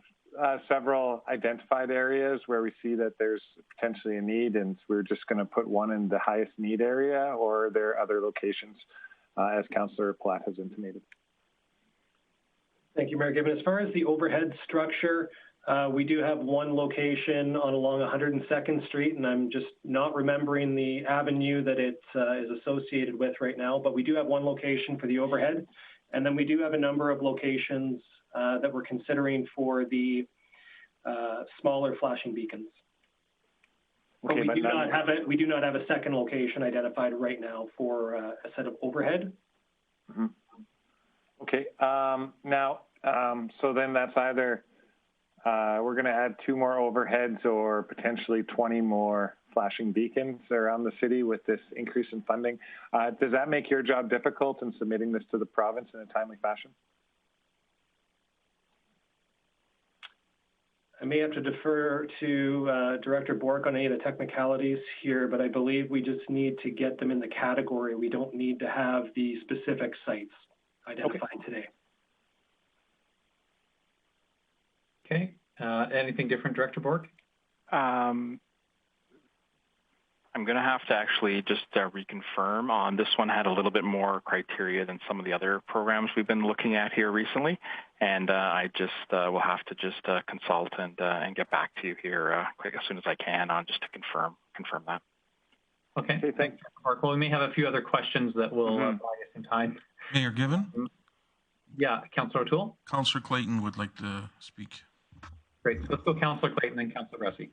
several identified areas where we see that there's potentially a need, and we're just going to put one in the highest need area, or are there other locations, as Councillor Pilat has intimated? Thank you, Mayor Given. As far as the overhead structure, we do have one location along 102nd Street, and I'm just not remembering the avenue that it is associated with right now, but we do have one location for the overhead. And then we do have a number of locations that we're considering for the smaller flashing beacons. Okay, but we do not have a second location identified right now for a set of overhead. Mm-hmm. Okay, so then that's either we're going to add 2 more overheads or potentially 20 more flashing beacons around the city with this increase in funding. Does that make your job difficult in submitting this to the province in a timely fashion? I may have to defer to Director Bork on any of the technicalities here, but I believe we just need to get them in the category. We don't need to have the specific sites identified today. Okay. Anything different, Director Bork? I'm going to have to actually just reconfirm on this one. Had a little bit more criteria than some of the other programs we've been looking at here recently, and I just will have to just consult and get back to you here quick as soon as I can on just to confirm that. Okay, thanks, Mark. Well, we may have a few other questions that will buy us some time. Mayor Given? Yeah, Councillor O'Toole? Councillor Clayton would like to speak. Great. Let's go Councillor Clayton and Councillor Russi.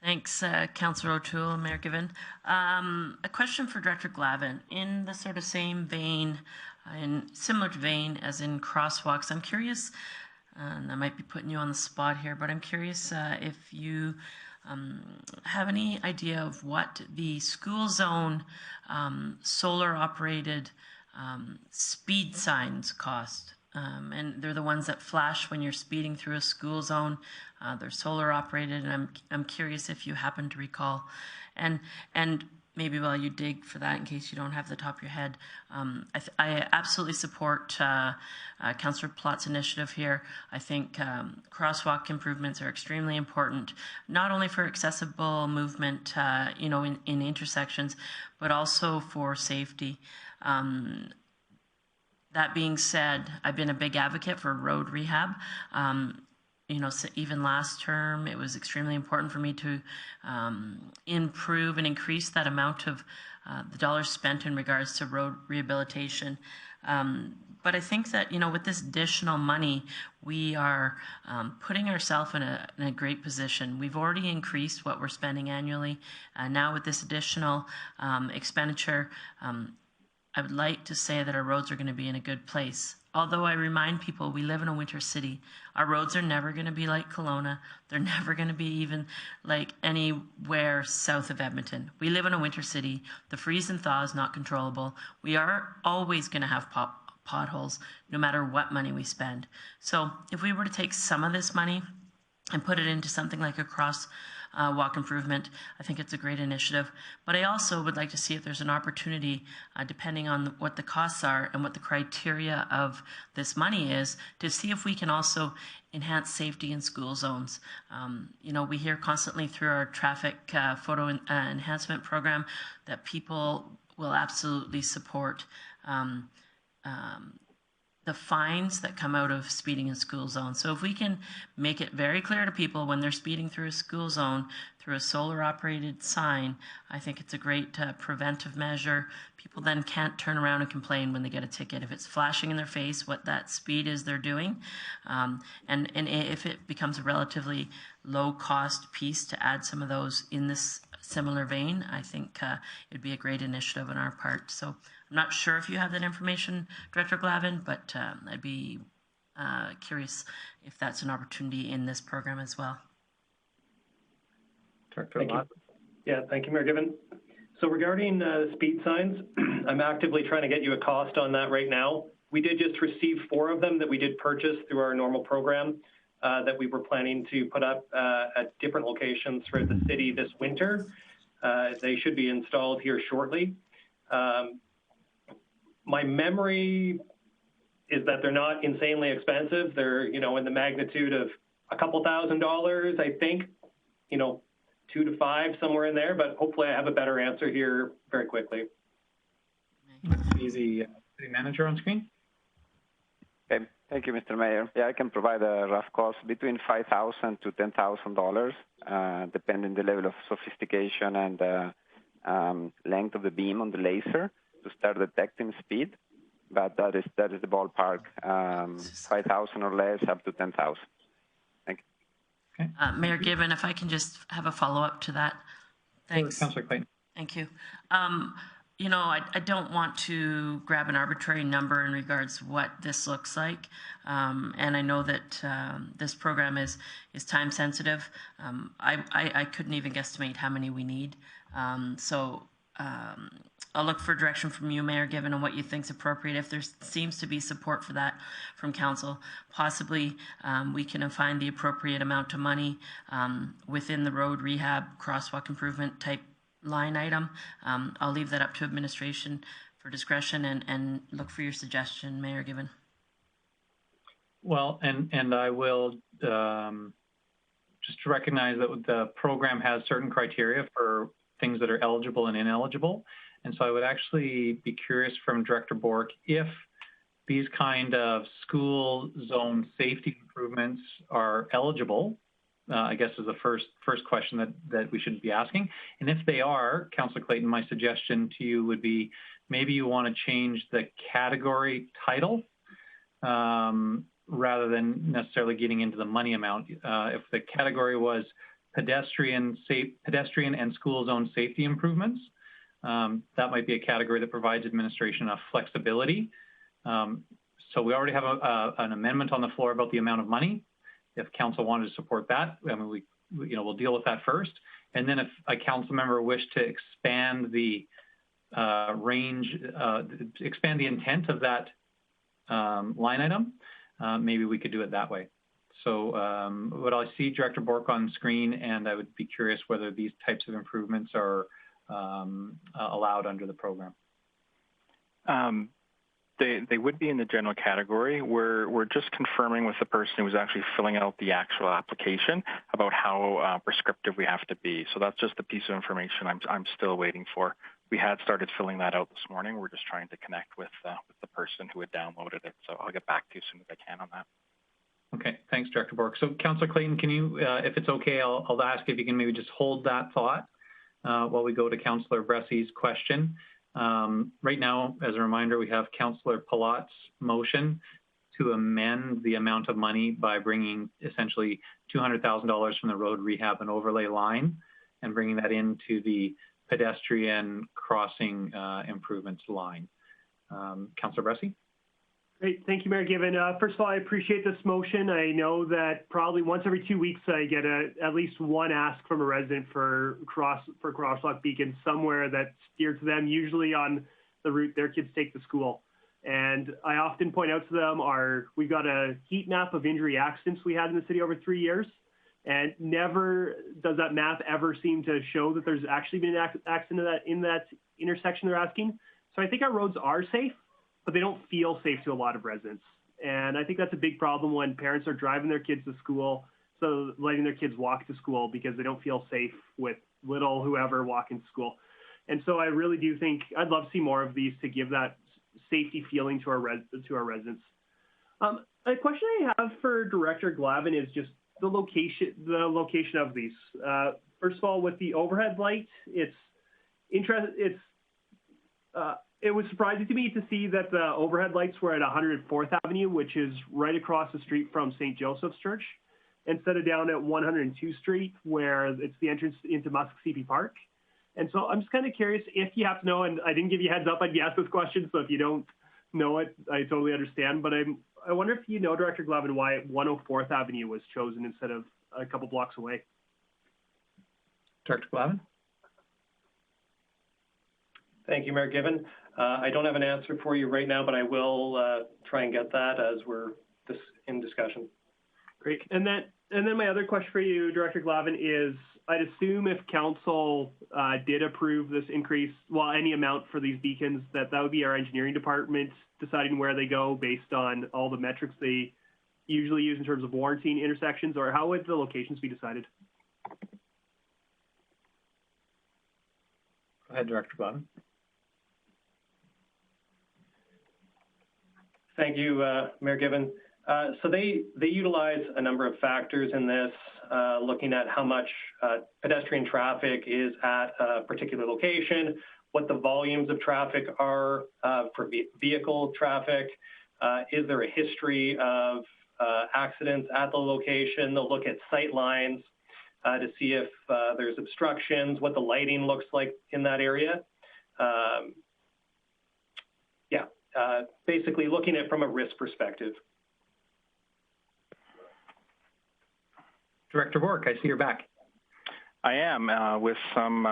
Thanks, Councillor O'Toole and Mayor Given. A question for Director Glavin. In the sort of same vein, in similar vein as in crosswalks, I'm curious, and I might be putting you on the spot here, but I'm curious if you have any idea of what the school zone solar-operated speed signs cost. And they're the ones that flash when you're speeding through a school zone. They're solar operated, and I'm curious if you happen to recall. And maybe while you dig for that, in case you don't have the top of your head, I absolutely support Councillor Plot's initiative here. I think crosswalk improvements are extremely important, not only for accessible movement, in intersections, but also for safety. That being said, I've been a big advocate for road rehab. So even last term, it was extremely important for me to improve and increase that amount of the dollars spent in regards to road rehabilitation. But I think that, with this additional money, we are putting ourselves in a great position. We've already increased what we're spending annually. Now with this additional expenditure, I would like to say that our roads are going to be in a good place. Although I remind people we live in a winter city, our roads are never going to be like Kelowna. They're never going to be even like anywhere south of Edmonton. We live in a winter city. The freeze and thaw is not controllable. We are always going to have potholes no matter what money we spend. So if we were to take some of this money and put it into something like a crosswalk improvement, I think it's a great initiative. But I also would like to see if there's an opportunity, depending on what the costs are and what the criteria of this money is, to see if we can also enhance safety in school zones. We hear constantly through our traffic photo enhancement program that people will absolutely support the fines that come out of speeding in school zones. So if we can make it very clear to people when they're speeding through a school zone through a solar operated sign, I think it's a great preventive measure. People then can't turn around and complain when they get a ticket. If it's flashing in their face what that speed is they're doing, and if it becomes a relatively low cost piece to add some of those in this similar vein, I think it'd be a great initiative on our part. So I'm not sure if you have that information, Director Glavin, but I'd be curious if that's an opportunity in this program as well. Thank you. Yeah, thank you, Mayor Given. So regarding speed signs, I'm actively trying to get you a cost on that right now. We did just receive 4 of them that we did purchase through our normal program that we were planning to put up at different locations for the city this winter. They should be installed here shortly. My memory is that they're not insanely expensive. They're, in the magnitude of a couple $1,000s, I think, 2 to 5, somewhere in there, but hopefully I have a better answer here very quickly. Easy. City Manager on screen. Okay, thank you, Mr. Mayor. Yeah, I can provide a rough cost between $5,000 to $10,000, depending the level of sophistication and length of the beam on the laser to start detecting speed. But that is the ballpark, 5,000 or less, up to 10,000. Thank you. Okay. Mayor Given, if I can just have a follow-up to that. Thanks. Councillor Clayton. Thank you. I don't want to grab an arbitrary number in regards to what this looks like. And I know that this program is time sensitive. I couldn't even guesstimate how many we need. So I'll look for direction from you, Mayor, given on what you think is appropriate. If there seems to be support for that from council, possibly we can find the appropriate amount of money within the road rehab crosswalk improvement type line item. I'll leave that up to administration for discretion and look for your suggestion, Mayor Given. Well, and I will just recognize that the program has certain criteria for things that are eligible and ineligible. And so I would actually be curious from Director Bork if these kind of school zone safety improvements are eligible, I guess is the first question that we should be asking. And if they are, Councillor Clayton, my suggestion to you would be maybe you want to change the category title rather than necessarily getting into the money amount. If the category was pedestrian and school zone safety improvements, that might be a category that provides administration enough flexibility. So we already have an amendment on the floor about the amount of money. If council wanted to support that, I mean, we'll deal with that first. And then if a council member wished to expand the expand the intent of that line item, maybe we could do it that way. So what I see Director Bork on screen, and I would be curious whether these types of improvements are allowed under the program. They would be in the general category. We're just confirming with the person who was actually filling out the actual application about how prescriptive we have to be. So that's just a piece of information I'm still waiting for. We had started filling that out this morning. We're just trying to connect with the person who had downloaded it. So I'll get back to you as soon as I can on that. Okay, thanks, Director Bork. So Councillor Clayton, can you, if it's okay, I'll ask if you can maybe just hold that thought while we go to Councillor Bressy's question. Right now, as a reminder, we have Councillor Pilat's motion to amend the amount of money by bringing essentially $200,000 from the road rehab and overlay line and bringing that into the pedestrian crossing improvements line. Councillor Bressy? Great, thank you, Mayor Given. First of all, I appreciate this motion. I know that probably once every 2 weeks I get at least one ask from a resident for crosswalk beacons somewhere that's dear to them, usually on the route their kids take to school. And I often point out to them we've got a heat map of injury accidents we had in the city over 3 years, and never does that map ever seem to show that there's actually been an accident in that intersection they're asking. So I think our roads are safe, but they don't feel safe to a lot of residents. And I think that's a big problem when parents are driving their kids to school, so letting their kids walk to school because they don't feel safe with little whoever walking to school. And so I really do think I'd love to see more of these to give that safety feeling to our residents. A question I have for Director Glavin is just the location of these. First of all, with the overhead light, it was surprising to me to see that the overhead lights were at 104th Avenue, which is right across the street from St. Joseph's Church, instead of down at 102th Street, where it's the entrance into Muscogee Park. And so I'm just kind of curious if you have to know, and I didn't give you a heads up, I'd be asked this question, so if you don't know it, I totally understand. But I wonder if you know, Director Glavin, why 104th Avenue was chosen instead of a couple blocks away. Director Glavin? Thank you, Mayor Given. I don't have an answer for you right now, but I will try and get that as we're in discussion. Great. And then my other question for you, Director Glavin, is I'd assume if council did approve this increase, well, any amount for these beacons, that would be our engineering department deciding where they go based on all the metrics they usually use in terms of warranting intersections, or how would the locations be decided? Go ahead, Director Glavin. Thank you, Mayor Given. So they utilize a number of factors in this, looking at how much pedestrian traffic is at a particular location, what the volumes of traffic are for vehicle traffic, is there a history of accidents at the location. They'll look at sight lines to see if there's obstructions, what the lighting looks like in that area. Basically looking at it from a risk perspective. Director Bork, I see you're back. I am with some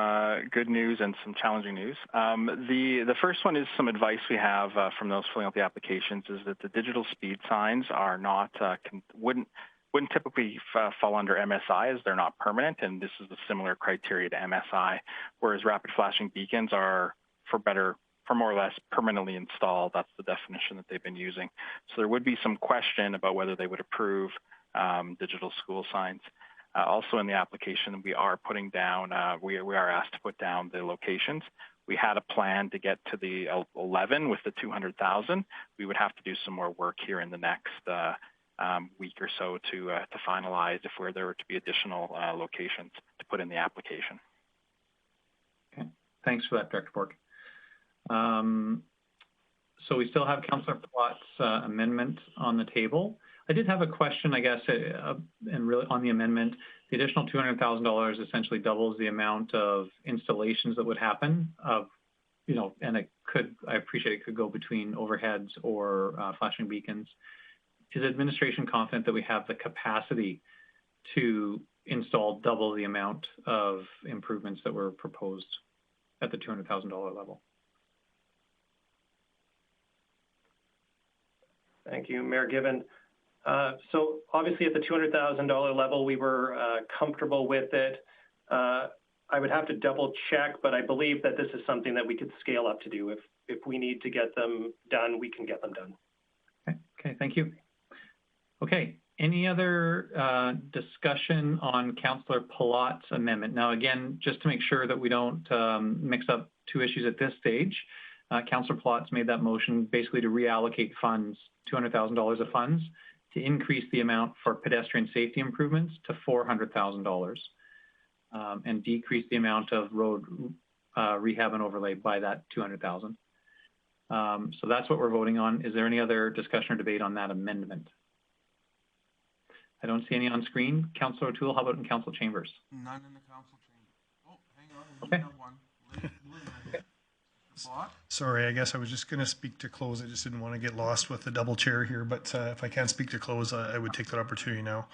good news and some challenging news. The first one is some advice we have from those filling out the applications is that the digital speed signs are not wouldn't typically fall under MSI as they're not permanent, and this is a similar criteria to MSI, whereas rapid flashing beacons are for more or less permanently installed. That's the definition that they've been using. So there would be some question about whether they would approve digital school signs. Also in the application, we are putting down, we are asked to put down the locations. We had a plan to get to the 11 with the 200,000. We would have to do some more work here in the next week or so to finalize if there were to be additional locations to put in the application. Okay, thanks for that, Director Bork. So we still have Councillor Pilat's amendment on the table. I did have a question, I guess, and really on the amendment. The additional $200,000 essentially doubles the amount of installations that would happen. And I appreciate it could go between overheads or flashing beacons. Is administration confident that we have the capacity to install double the amount of improvements that were proposed at the $200,000 level? Thank you, Mayor Given. So obviously at the $200,000 level, we were comfortable with it. I would have to double check, but I believe that this is something that we could scale up to do. If we need to get them done, we can get them done. Okay, thank you. Okay, any other discussion on Councillor Pilat's amendment? Now, again, just to make sure that we don't mix up two issues at this stage, Councillor Pilat's made that motion basically to reallocate funds, $200,000 of funds, to increase the amount for pedestrian safety improvements to $400,000 and decrease the amount of road rehab and overlay by that $200,000. So that's what we're voting on. Is there any other discussion or debate on that amendment? I don't see any on screen. Councillor O'Toole, how about in Council Chambers? None in the council chamber. Oh, hang on. Okay. Have one. Sorry, I guess I was just going to speak to close. I just didn't want to get lost with the double chair here, but if I can't speak to close, I would take that opportunity now.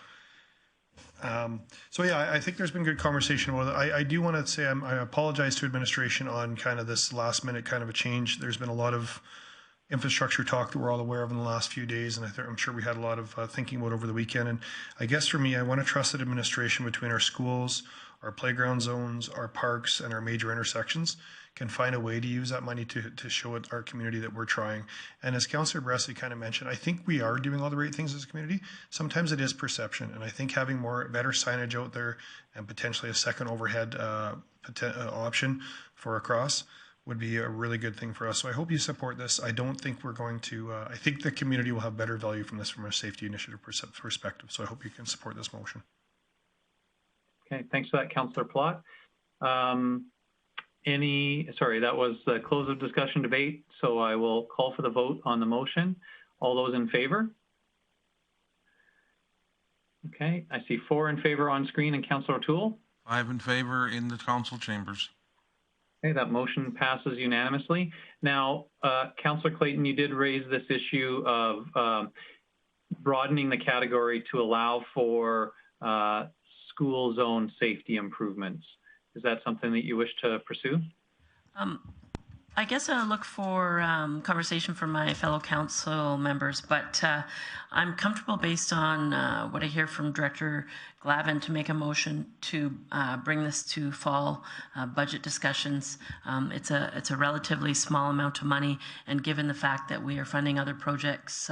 So yeah, I think there's been good conversation about it. I do want to say I apologize to administration on kind of this last minute kind of a change. There's been a lot of infrastructure talk that we're all aware of in the last few days, and I'm sure we had a lot of thinking about over the weekend. And I guess for me, I want to trust that administration between our schools, our playground zones, our parks, and our major intersections can find a way to use that money to show our community that we're trying. And as Councillor Bressley kind of mentioned, I think we are doing all the right things as a community. Sometimes it is perception, and I think having better signage out there and potentially a second overhead option for across would be a really good thing for us. So I hope you support this. I don't think we're going to, I think the community will have better value from this from a safety initiative perspective. So I hope you can support this motion. Okay, thanks for that, Councillor Pilat. That was the close of discussion debate. So I will call for the vote on the motion. All those in favor? Okay, I see 4 in favor on screen and Councillor O'Toole. 5 in favor in the council chambers. Okay, that motion passes unanimously. Now, Councillor Clayton, you did raise this issue of broadening the category to allow for school zone safety improvements. Is that something that you wish to pursue? I guess I'll look for conversation from my fellow council members, but I'm comfortable based on what I hear from Director Glavin to make a motion to bring this to fall budget discussions. It's a relatively small amount of money, and given the fact that we are funding other projects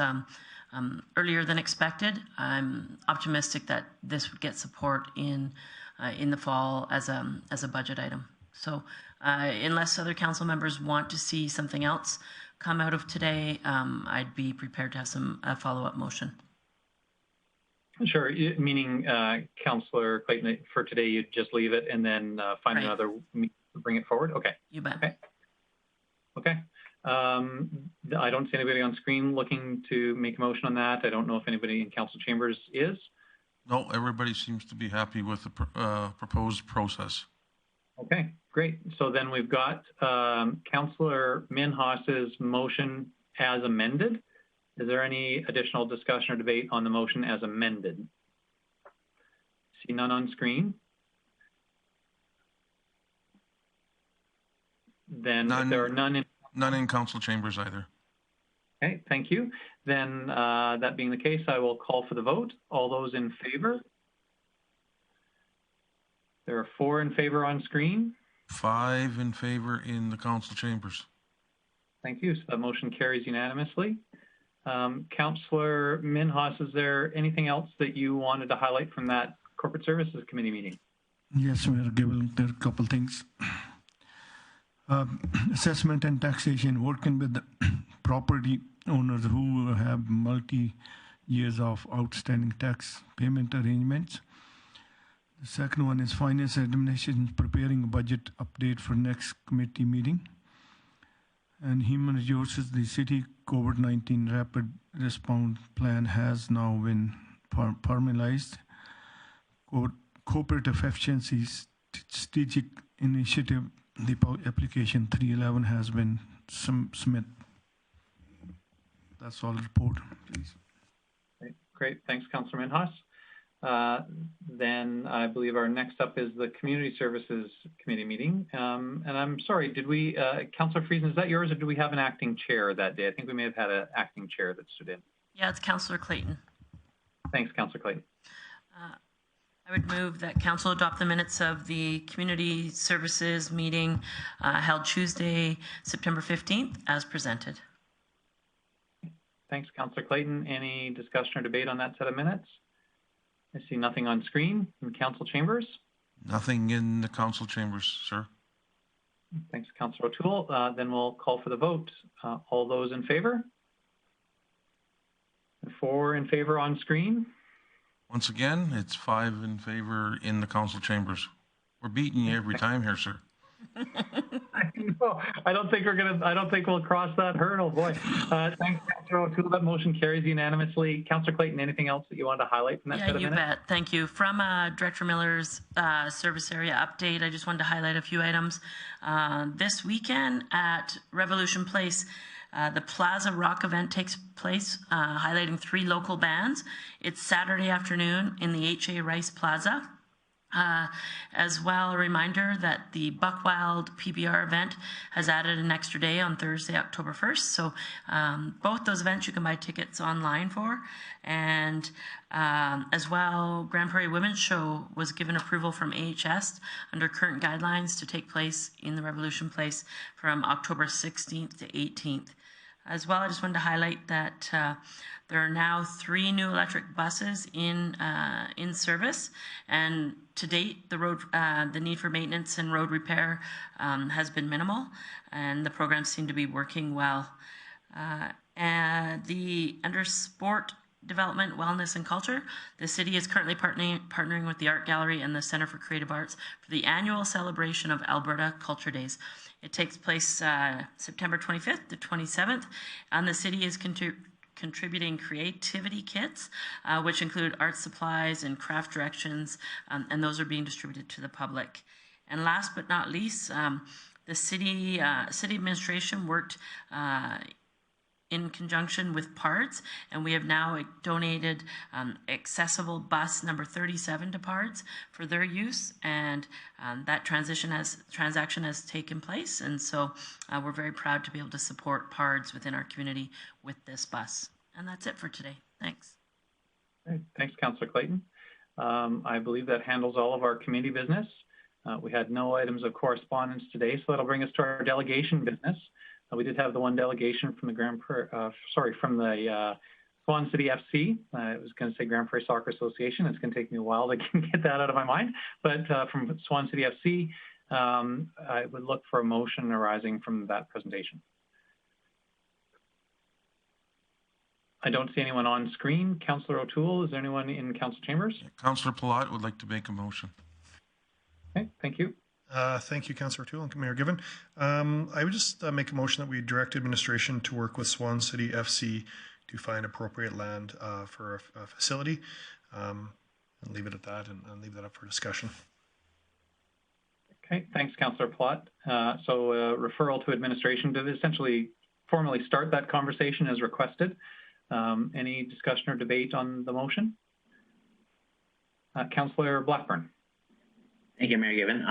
earlier than expected, I'm optimistic that this would get support in the fall as a budget item. So unless other council members want to see something else come out of today, I'd be prepared to have a follow-up motion. Sure, meaning Councillor Clayton, for today you'd just leave it and then find another meeting to bring it forward? Okay. You bet. Okay. I don't see anybody on screen looking to make a motion on that. I don't know if anybody in council chambers is. No, everybody seems to be happy with the proposed process. Okay, great. So then we've got Councillor Minhas's motion as amended. Is there any additional discussion or debate on the motion as amended? See none on screen. Then if there are none in council chambers either. Okay, thank you. Then that being the case, I will call for the vote. All those in favor? There are 4 in favor on screen. 5 in favor in the council chambers. Thank you. So that motion carries unanimously. Councillor Minhas, is there anything else that you wanted to highlight from that Corporate Services Committee meeting? Yes, Mayor Gibbon, there are a couple things. Assessment and taxation, working with the property owners who have multi-years of outstanding tax payment arrangements. The second one is finance administration preparing a budget update for next committee meeting. And human resources, the city COVID-19 rapid response plan has now been formalized. Corporate efficiency strategic initiative, the application 311 has been submitted. That's all the report, please. Great. Thanks, Councillor Minhas. Then I believe our next up is the Community Services Committee meeting. And I'm sorry, did we, Councillor Friesen, is that yours or do we have an acting chair that day? I think we may have had an acting chair that stood in. Yeah, it's Councillor Clayton. Thanks, Councillor Clayton. I would move that Council adopt the minutes of the Community Services meeting held Tuesday, September 15th, as presented. Thanks, Councillor Clayton. Any discussion or debate on that set of minutes? I see nothing on screen in council chambers. Nothing in the council chambers, sir. Thanks, Councillor O'Toole. Then we'll call for the vote. All those in favor? 4 in favor on screen. Once again, it's 5 in favor in the council chambers. We're beating you every time here, sir. I know. I don't think we'll cross that hurdle, boy. Thanks, Councillor O'Toole. That motion carries unanimously. Councillor Clayton, anything else that you wanted to highlight from that set of minutes? Yeah, you bet. Thank you. From Director Miller's service area update, I just wanted to highlight a few items. This weekend at Revolution Place, the Plaza Rock event takes place, highlighting 3 local bands. It's Saturday afternoon in the H.A. Rice Plaza. As well, a reminder that the Buckwild PBR event has added an extra day on Thursday, October 1st. So both those events you can buy tickets online for. And as well, Grande Prairie Women's Show was given approval from AHS under current guidelines to take place in the Revolution Place from October 16th to 18th. As well, I just wanted to highlight that there are now 3 new electric buses in service, and to date, the need for maintenance and road repair has been minimal, and the programs seem to be working well. And under sport development, wellness, and culture, the city is currently partnering with the Art Gallery and the Centre for Creative Arts for the annual celebration of Alberta Culture Days. It takes place September 25th to 27th, and the city is contributing creativity kits, which include art supplies and craft directions, and those are being distributed to the public. And last but not least, the city administration worked in conjunction with PARDS, and we have now donated accessible bus number 37 to PARDS for their use, and that transaction has taken place, and so we're very proud to be able to support PARDS within our community with this bus. And that's it for today. Thanks. Great. Thanks, Councillor Clayton. I believe that handles all of our committee business. We had no items of correspondence today, so that'll bring us to our delegation business. We did have the one delegation from the from the Swan City FC. I was going to say Grande Prairie Soccer Association. It's going to take me a while to get that out of my mind. But from Swan City FC, I would look for a motion arising from that presentation. I don't see anyone on screen. Councillor O'Toole, is there anyone in council chambers? Councillor Pilat would like to make a motion. Okay, thank you. Thank you, Councillor O'Toole and Mayor Gibbon. I would just make a motion that we direct administration to work with Swan City FC to find appropriate land for a facility, and leave it at that, and leave that up for discussion. Okay, thanks, Councillor Pilat. So referral to administration to essentially formally start that conversation as requested. Any discussion or debate on the motion? Councillor Blackburn. Thank you, Mayor Gibbon.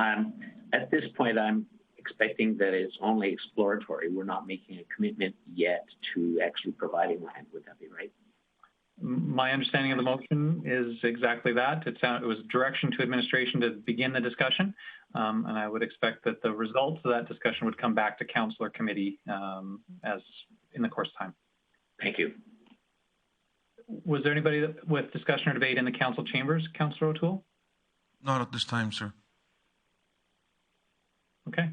At this point, I'm expecting that it's only exploratory. We're not making a commitment yet to actually providing land. Would that be right? My understanding of the motion is exactly that. It was direction to administration to begin the discussion, and I would expect that the results of that discussion would come back to Councillor Committee as in the course of time. Thank you. Was there anybody with discussion or debate in the council chambers, Councillor O'Toole? Not at this time, sir. Okay.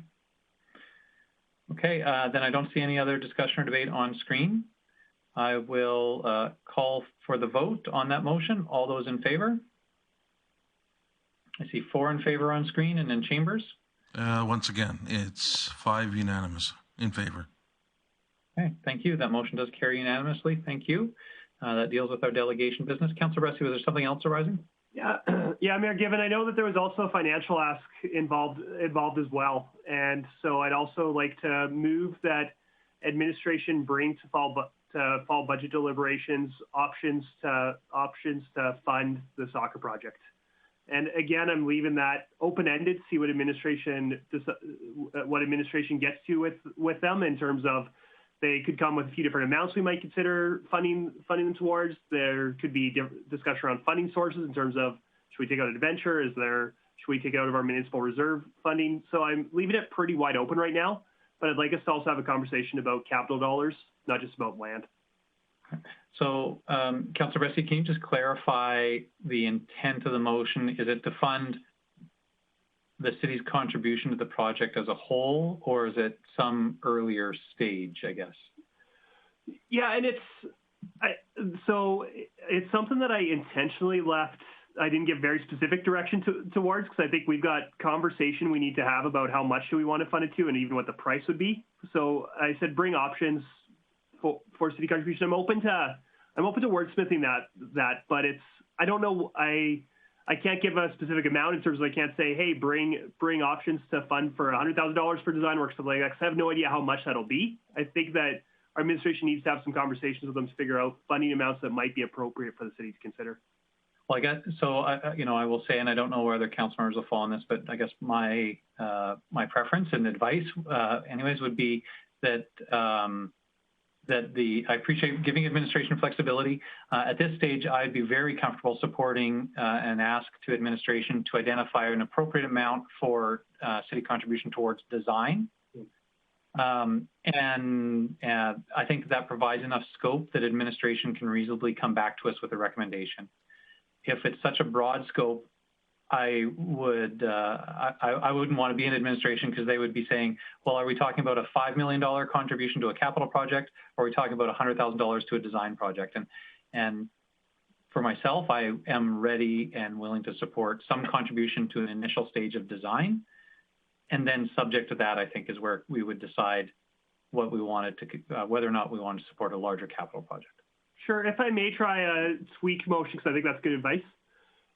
Okay, then I don't see any other discussion or debate on screen. I will call for the vote on that motion. All those in favor? I see 4 in favor on screen and in chambers. Once again, it's 5 unanimous in favor. Okay, thank you. That motion does carry unanimously. Thank you. That deals with our delegation business. Councillor Bressie, was there something else arising? Yeah, yeah, Mayor Given, I know that there was also a financial ask involved as well. And so I'd also like to move that administration bring to fall budget deliberations options to fund the soccer project. And again, I'm leaving that open-ended, see what administration gets to with them in terms of they could come with a few different amounts we might consider funding them towards. There could be discussion around funding sources in terms of, should we take out a debenture? Should we take it out of our municipal reserve funding? So I'm leaving it pretty wide open right now, but I'd like us to also have a conversation about capital dollars, not just about land. So, Councillor Bressie, can you just clarify the intent of the motion? Is it to fund the city's contribution to the project as a whole, or is it some earlier stage, I guess? Yeah, and so it's something that I intentionally left. I didn't give very specific direction towards, because I think we've got conversation we need to have about how much do we want to fund it to and even what the price would be. So I said bring options for city contribution. I'm open to wordsmithing that, but I don't know. I can't give a specific amount in terms of I can't say, hey, bring options to fund for $100,000 for design work, something like that, because I have no idea how much that'll be. I think that our administration needs to have some conversations with them to figure out funding amounts that might be appropriate for the city to consider. Well, I guess so. I will say, and I don't know where other council members will fall on this, but I guess my preference and advice, anyways, would be that I appreciate giving administration flexibility. At this stage, I'd be very comfortable supporting an ask to administration to identify an appropriate amount for city contribution towards design. And I think that provides enough scope that administration can reasonably come back to us with a recommendation. If it's such a broad scope, I wouldn't want to be in administration, because they would be saying, well, are we talking about a $5 million contribution to a capital project, or are we talking about $100,000 to a design project? And for myself, I am ready and willing to support some contribution to an initial stage of design. And then subject to that, I think, is where we would decide what we wanted to, whether or not we wanted to support a larger capital project. Sure. If I may try a tweak motion, because I think that's good advice.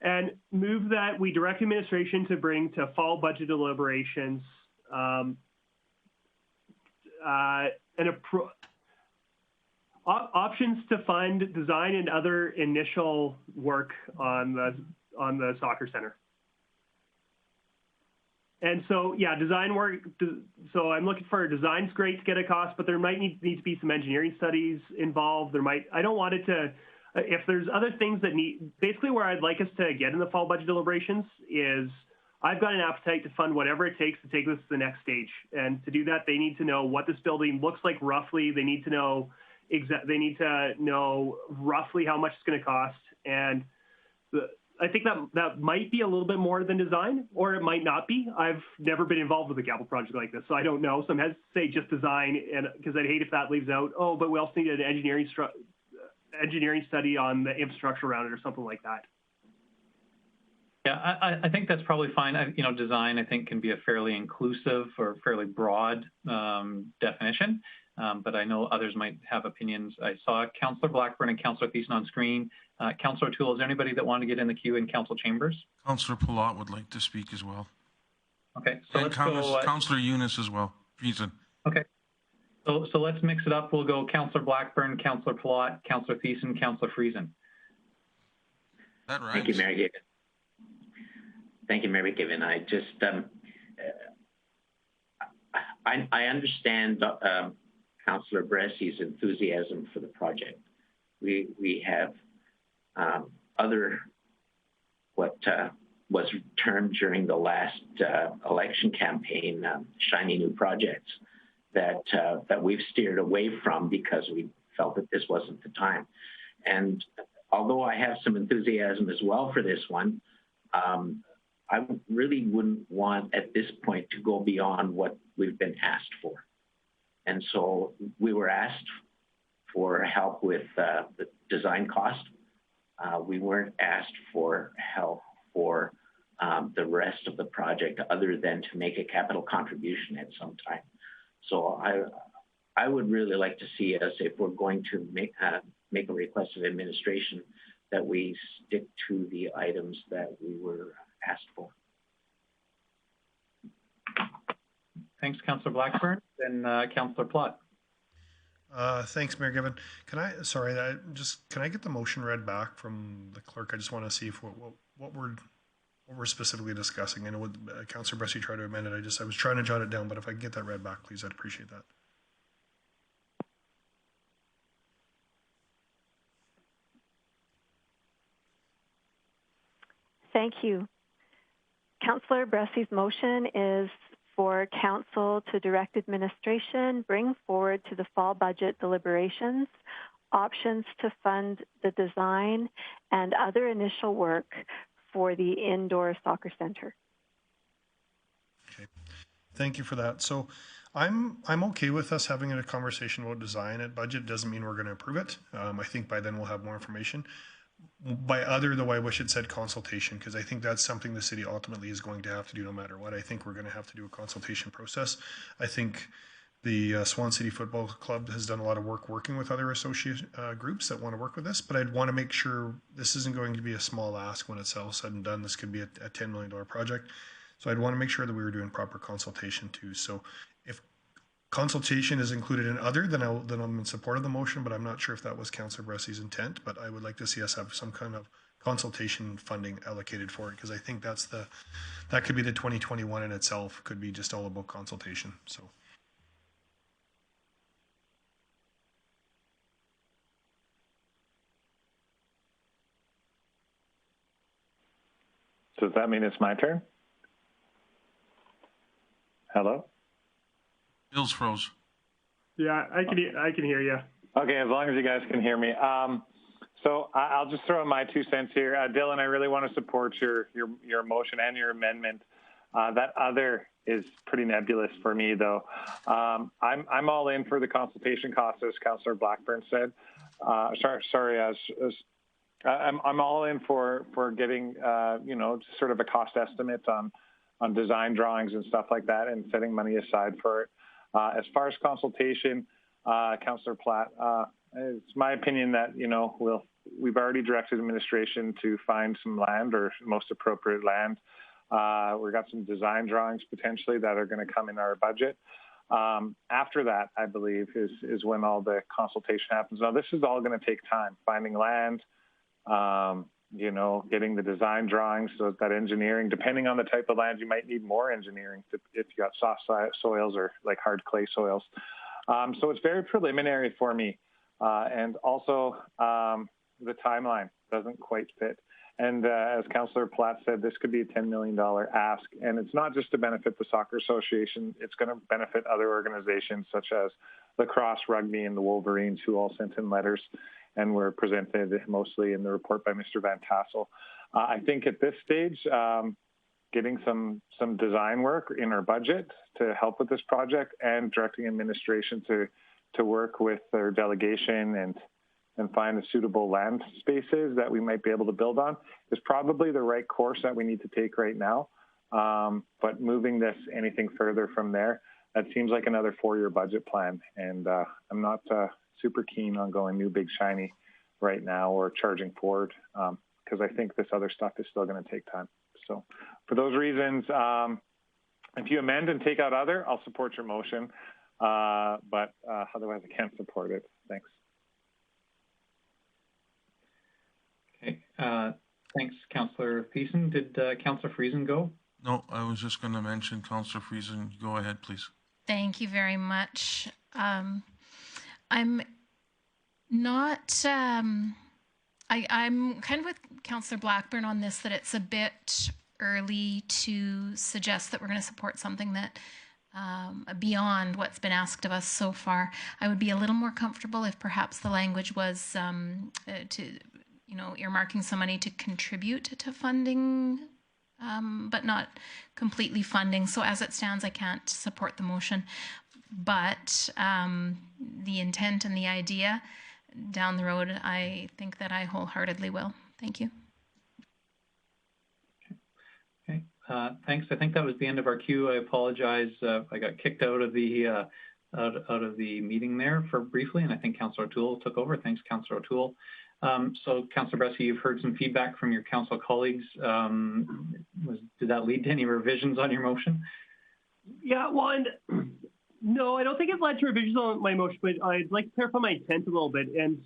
And move that we direct administration to bring to fall budget deliberations options to fund design and other initial work on the soccer center. And so, yeah, design work. So I'm looking for design's great to get a cost, but there might need to be some engineering studies involved. I don't want it to. If there's other things that basically where I'd like us to get in the fall budget deliberations is I've got an appetite to fund whatever it takes to take this to the next stage. And to do that, they need to know what this building looks like roughly. They need to know roughly how much it's going to cost. And I think that might be a little bit more than design, or it might not be. I've never been involved with a capital project like this, so I don't know. So I'm hesitant to say just design, and because I'd hate if that leaves out, oh, but we also need an engineering study on the infrastructure around it or something like that. Yeah, I think that's probably fine. Design, I think, can be a fairly inclusive or fairly broad definition, but I know others might have opinions. I saw Councillor Blackburn and Councillor Thiesen on screen. Councillor O'Toole, is there anybody that wanted to get in the queue in council chambers? Councillor Pilat would like to speak as well. Okay, so and let's go. Councillor Eunice as well. Friesen. Okay. So let's mix it up. We'll go Councillor Blackburn, Councillor Pilat, Councillor Thiesen, Councillor Friesen. That right? Thank you, Mayor Given. Thank you, Mayor Given. I just, I understand Councillor Bressy's enthusiasm for the project. We have other what was termed during the last election campaign shiny new projects that we've steered away from because we felt that this wasn't the time. And although I have some enthusiasm as well for this one, I really wouldn't want at this point to go beyond what we've been asked for. And so we were asked for help with the design cost. We weren't asked for help for the rest of the project other than to make a capital contribution at some time. So I would really like to see us, if we're going to make a request of administration, that we stick to the items that we were asked for. Thanks, Councillor Blackburn. Then Councillor Pilat. Thanks, Mayor Given. Can I get the motion read back from the clerk? I just want to see if what we're specifically discussing. I know what Councillor Bressy tried to amend it. I was trying to jot it down, but if I can get that read back, please, I'd appreciate that. Thank you. Councillor Bressy's motion is for Council to direct administration, bring forward to the fall budget deliberations, options to fund the design and other initial work for the indoor soccer center. Okay, thank you for that. So I'm okay with us having a conversation about design at budget. Doesn't mean we're going to approve it. I think by then we'll have more information. By other, though, I wish it said consultation, because I think that's something the city ultimately is going to have to do no matter what. I think we're going to have to do a consultation process. I think the Swan City Football Club has done a lot of work working with other associate groups that want to work with this, but I'd want to make sure this isn't going to be a small ask when it's all said and done. This could be a $10 million project. So I'd want to make sure that we were doing proper consultation too. So if consultation is included in other, then I'm in support of the motion, but I'm not sure if that was Councillor Bressy's intent, but I would like to see us have some kind of consultation funding allocated for it, because I think that could be the 2021 in itself, could be just all about consultation. So. Does that mean it's my turn? Hello? Bill's froze. Yeah, I can hear you. Okay, as long as you guys can hear me. So I'll just throw in my 2 cents here. Dylan, I really want to support your motion and your amendment. That other is pretty nebulous for me, though. I'm all in for the consultation costs, as Councillor Blackburn said. I'm all in for getting sort of a cost estimate on design drawings and stuff like that, and setting money aside for it. As far as consultation, Councillor Platt, it's my opinion that we've already directed administration to find some land, or most appropriate land. We've got some design drawings potentially that are going to come in our budget. After that, I believe, is when all the consultation happens. Now, this is all going to take time, finding land, getting the design drawings, so that engineering, depending on the type of land, you might need more engineering if you got soft soils or like hard clay soils. So it's very preliminary for me. And also the timeline doesn't quite fit. And as Councillor Platt said, this could be a $10 million ask. And it's not just to benefit the Soccer Association, it's going to benefit other organizations such as Lacrosse, Rugby, and the Wolverines, who all sent in letters and were presented mostly in the report by Mr. Van Tassel. I think at this stage, getting some design work in our budget to help with this project, and directing administration to work with their delegation and find the suitable land spaces that we might be able to build on, is probably the right course that we need to take right now. But moving this anything further from there, that seems like another 4-year budget plan. And I'm not super keen on going new big shiny right now or charging forward, because I think this other stuff is still going to take time. So for those reasons, if you amend and take out other, I'll support your motion. But otherwise I can't support it. Thanks. Okay. Thanks, Councillor Friesen. Did Councillor Friesen go? No, I was just going to mention Councillor Friesen. Go ahead, please. Thank you very much. I'm not, I'm kind of with Councillor Blackburn on this, that it's a bit early to suggest that we're going to support something that beyond what's been asked of us so far. I would be a little more comfortable if perhaps the language was earmarking some money to contribute to funding, but not completely funding. So as it stands, I can't support the motion. But the intent and the idea down the road, I think that I wholeheartedly will. Thank you. Okay. Thanks. I think that was the end of our queue. I apologize. I got kicked out of the out of the meeting there for briefly, and I think Councillor O'Toole took over. Thanks, Councillor O'Toole. So, Councillor Bressie, you've heard some feedback from your council colleagues. Did that lead to any revisions on your motion? Yeah, well, and no, I don't think it led to revisions on my motion, but I'd like to clarify my intent a little bit. And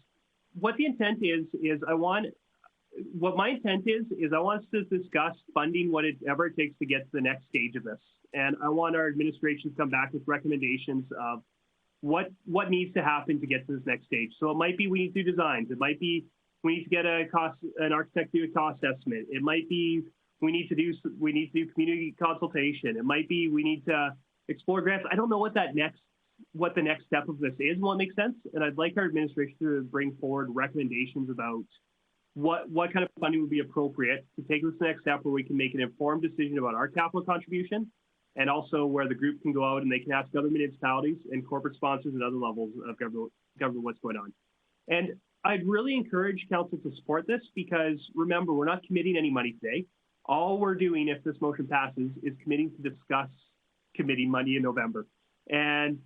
what the intent is I want us to discuss funding whatever it takes to get to the next stage of this. And I want our administration to come back with recommendations of what needs to happen to get to this next stage. So it might be we need to do designs. It might be we need to get an architect to do a cost estimate. It might be we need to do community consultation. It might be we need to explore grants. I don't know what the next step of this is. Will it make sense? And I'd like our administration to bring forward recommendations about what kind of funding would be appropriate to take this next step where we can make an informed decision about our capital contribution, and also where the group can go out and they can ask other municipalities and corporate sponsors and other levels of government what's going on. And I'd really encourage council to support this, because remember, we're not committing any money today. All we're doing, if this motion passes, is committing to discuss committee money in November. And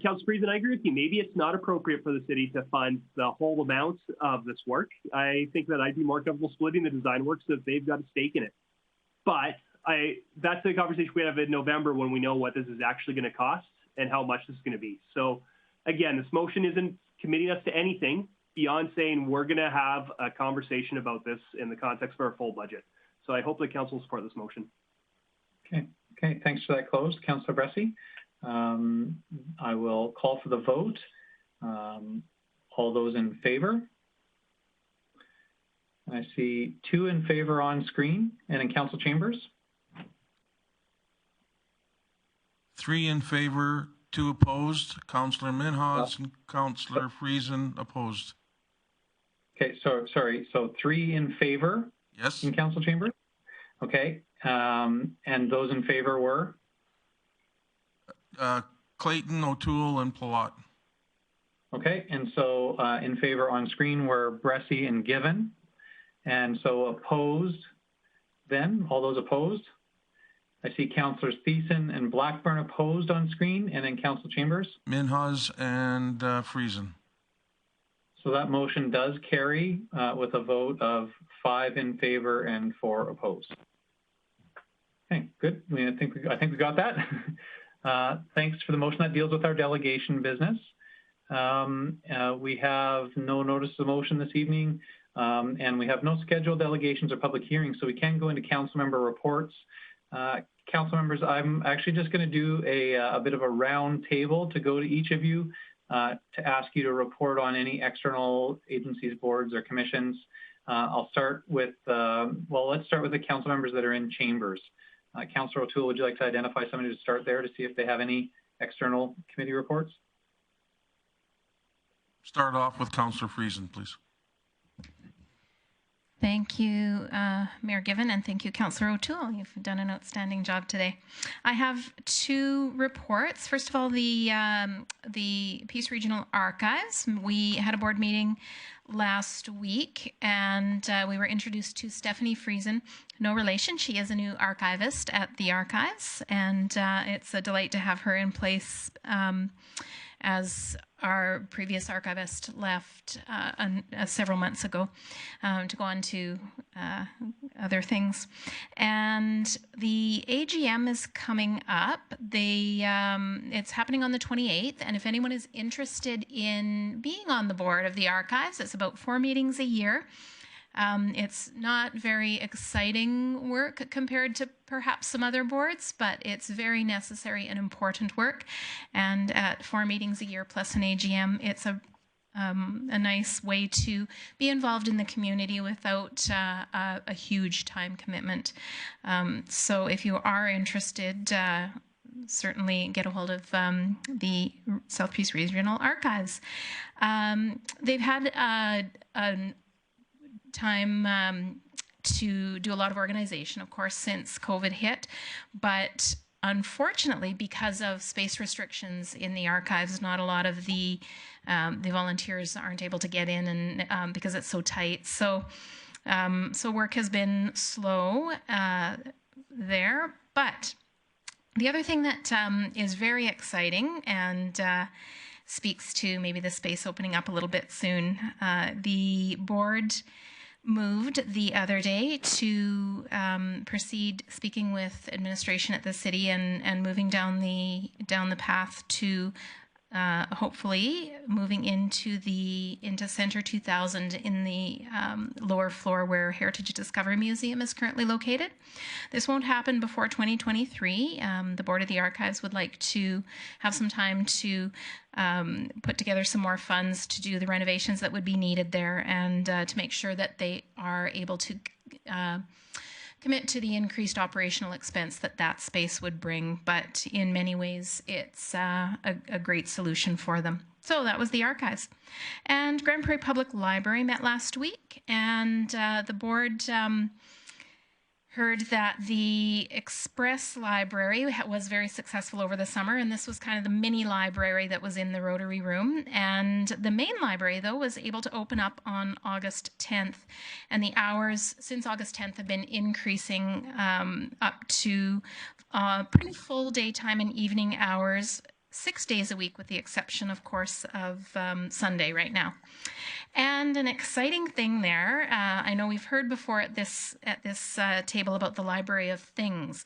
Councillor Friesen, I agree with you. Maybe it's not appropriate for the city to fund the whole amount of this work. I think that I'd be more comfortable splitting the design work so that they've got a stake in it. But that's the conversation we have in November when we know what this is actually going to cost and how much this is going to be. So again, this motion isn't committing us to anything beyond saying we're going to have a conversation about this in the context of our full budget. So I hope the council will support this motion. Okay, thanks for that close, Councillor Bressie. I will call for the vote. All those in favor? I see 2 in favor on screen and in council chambers. 3 in favor, 2 opposed. Councillor Minhas and Councillor Friesen opposed. Okay, so sorry. So 3 in favor. Yes. In council chambers. Okay, and those in favor were? Clayton, O'Toole, and Pilat. Okay, and so in favor on screen were Bressie and Given. And so opposed then, all those opposed? I see Councillors Thiessen and Blackburn opposed on screen, and in council chambers? Minhas and Friesen. So that motion does carry with a vote of 5 in favor and 4 opposed. Okay, good. I think we got that. Thanks for the motion that deals with our delegation business. We have no notice of motion this evening, and we have no scheduled delegations or public hearings, so we can go into council member reports. Council members, I'm actually just going to do a bit of a round table to go to each of you to ask you to report on any external agencies, boards, or commissions. I'll start with, let's start with the council members that are in chambers. Councillor O'Toole, would you like to identify somebody to start there to see if they have any external committee reports? Start off with Councillor Friesen, please. Thank you, Mayor Given, and thank you, Councillor O'Toole. You've done an outstanding job today. I have 2 reports. First of all, the Peace Regional Archives. We had a board meeting last week, and we were introduced to Stephanie Friesen. No relation. She is a new archivist at the archives, and it's a delight to have her in place as our previous archivist left several months ago to go on to other things. And the AGM is coming up. It's happening on the 28th, and if anyone is interested in being on the board of the archives, it's about 4 meetings a year. It's not very exciting work compared to perhaps some other boards, but it's very necessary and important work. And at 4 meetings a year plus an AGM, it's a nice way to be involved in the community without a huge time commitment. So if you are interested, certainly get a hold of the South Peace Regional Archives. They've had a time to do a lot of organization, of course, since COVID hit, but unfortunately, because of space restrictions in the archives, not a lot of the volunteers aren't able to get in, and because it's so tight. So work has been slow there. But the other thing that is very exciting and speaks to maybe the space opening up a little bit soon, the board moved the other day to proceed speaking with administration at the city and moving down the path to hopefully moving into Centre 2000 in the lower floor where Heritage Discovery Museum is currently located. This won't happen before 2023. The Board of the Archives would like to have some time to put together some more funds to do the renovations that would be needed there, and to make sure that they are able to commit to the increased operational expense that space would bring. But in many ways, it's a great solution for them. So that was the archives. And Grande Prairie Public Library met last week, and the board heard that the Express Library was very successful over the summer, and this was kind of the mini library that was in the Rotary Room. And the main library, though, was able to open up on August 10th, and the hours since August 10th have been increasing up to pretty full daytime and evening hours, 6 days a week, with the exception, of course, of Sunday right now. And an exciting thing there, I know we've heard before at this table about the Library of Things.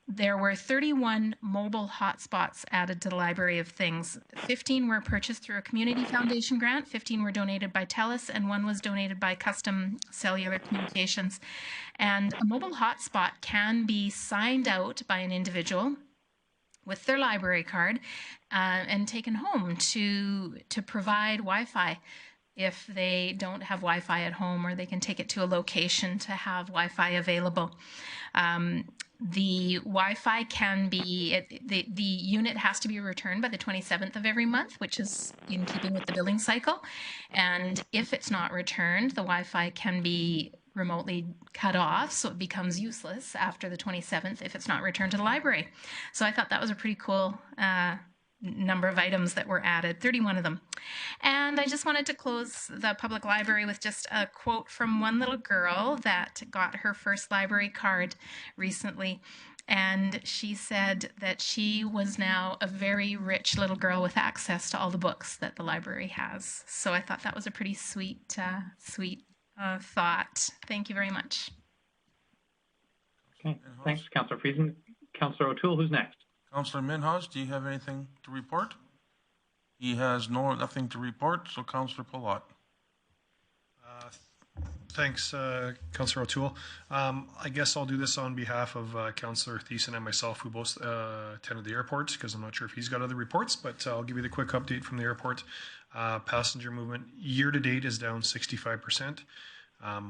There were 31 mobile hotspots added to the Library of Things. 15 were purchased through a community foundation grant, 15 were donated by TELUS, and 1 was donated by Custom Cellular Communications. And a mobile hotspot can be signed out by an individual with their library card and taken home to provide Wi-Fi if they don't have Wi-Fi at home, or they can take it to a location to have Wi-Fi available. The Wi-Fi can be, the unit has to be returned by the 27th of every month, which is in keeping with the billing cycle. And if it's not returned, the Wi-Fi can be remotely cut off, so it becomes useless after the 27th if it's not returned to the library. So I thought that was a pretty cool number of items that were added, 31 of them. And I just wanted to close the public library with just a quote from one little girl that got her first library card recently. And she said that she was now a very rich little girl with access to all the books that the library has. So I thought that was a pretty sweet thought. Thank you very much. Okay, thanks, Councillor Friesen. Councillor O'Toole, who's next? Councillor Minhas, do you have anything to report? He has nothing to report, so Councillor Pilat. Thanks, Councillor O'Toole. I guess I'll do this on behalf of Councillor Friesen and myself, who both attended the airport, because I'm not sure if he's got other reports, but I'll give you the quick update from the airport. Passenger movement year to date is down 65%,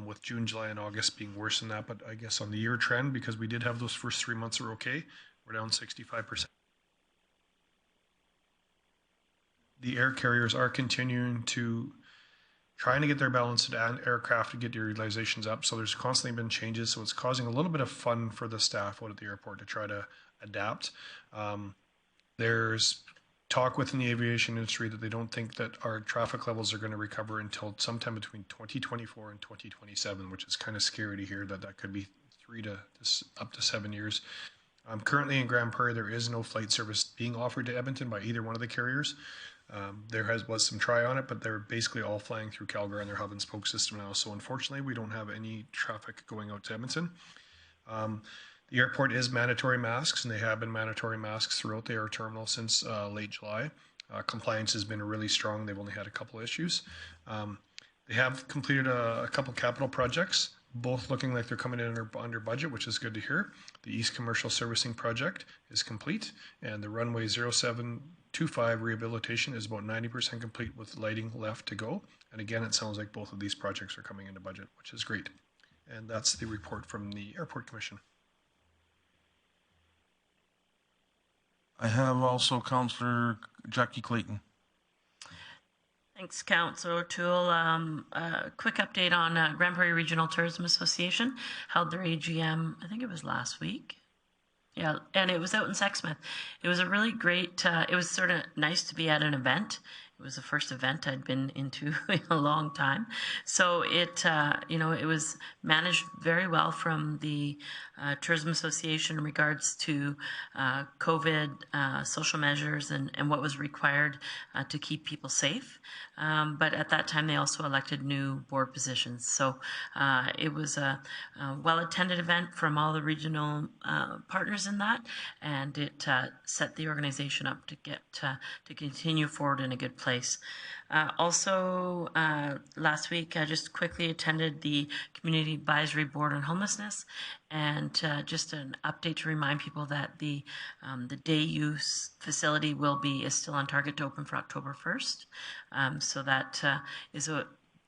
with June, July, and August being worse than that. But I guess on the year trend, because we did have those first 3 months are okay, we're down 65%. The air carriers are continuing to trying to get their balanced aircraft to get your utilizations up. So there's constantly been changes. So it's causing a little bit of fun for the staff out at the airport to try to adapt. There's talk within the aviation industry that they don't think that our traffic levels are going to recover until sometime between 2024 and 2027, which is kind of scary to hear that could be 3 to up to 7 years. Currently in Grande Prairie, there is no flight service being offered to Edmonton by either one of the carriers. There was some try on it, but they're basically all flying through Calgary on their hub and spoke system now. So unfortunately, we don't have any traffic going out to Edmonton. The airport is mandatory masks, and they have been mandatory masks throughout the air terminal since late July. Compliance has been really strong. They've only had a couple issues. They have completed a couple capital projects, both looking like they're coming in under budget, which is good to hear. The East Commercial Servicing Project is complete, and the runway 0725 rehabilitation is about 90% complete with lighting left to go. And again, it sounds like both of these projects are coming into budget, which is great. And that's the report from the Airport Commission. I have also Councillor Jackie Clayton. Thanks, Councillor O'Toole. A quick update on Grande Prairie Regional Tourism Association held their AGM, I think it was last week. Yeah, and it was out in Sexsmith. It was a really great, it was sort of nice to be at an event. It was the first event I'd been into in a long time. So it, it was managed very well from the Tourism Association in regards to COVID social measures and what was required to keep people safe. But at that time, they also elected new board positions. So it was a well-attended event from all the regional partners in that, and it set the organization up to get to continue forward in a good place. Also, last week, I just quickly attended the Community Advisory Board on Homelessness, and just an update to remind people that the day use facility is still on target to open for October 1st. So that is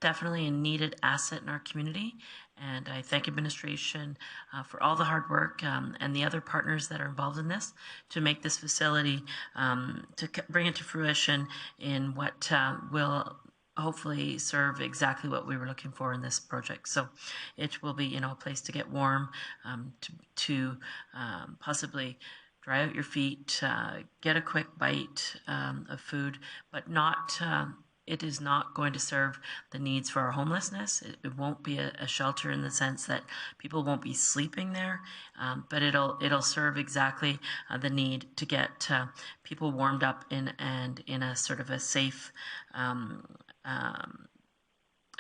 definitely a needed asset in our community. And I thank administration for all the hard work and the other partners that are involved in this to make this facility, to bring it to fruition in what will hopefully serve exactly what we were looking for in this project. So it will be, a place to get warm, to possibly dry out your feet, get a quick bite of food, but not... It is not going to serve the needs for our homelessness. It won't be a shelter in the sense that people won't be sleeping there, but it'll serve exactly the need to get people warmed up in a sort of a safe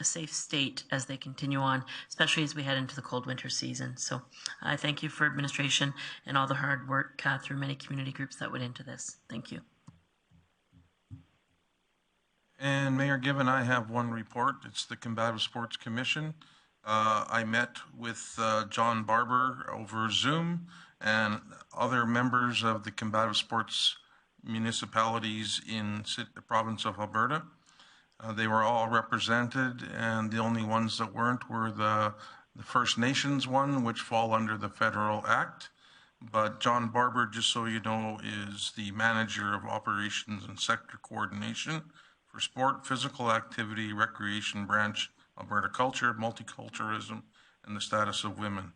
state as they continue on, especially as we head into the cold winter season. So I thank you for administration and all the hard work through many community groups that went into this. Thank you. And Mayor Given, I have one report. It's the Combative Sports Commission. I met with John Barber over Zoom and other members of the combative sports municipalities in the province of Alberta. They were all represented, and the only ones that weren't were the First Nations one, which fall under the Federal Act. But John Barber, just so you know, is the manager of operations and sector coordination for sport, physical activity, recreation branch, Alberta culture, multiculturalism, and the status of women.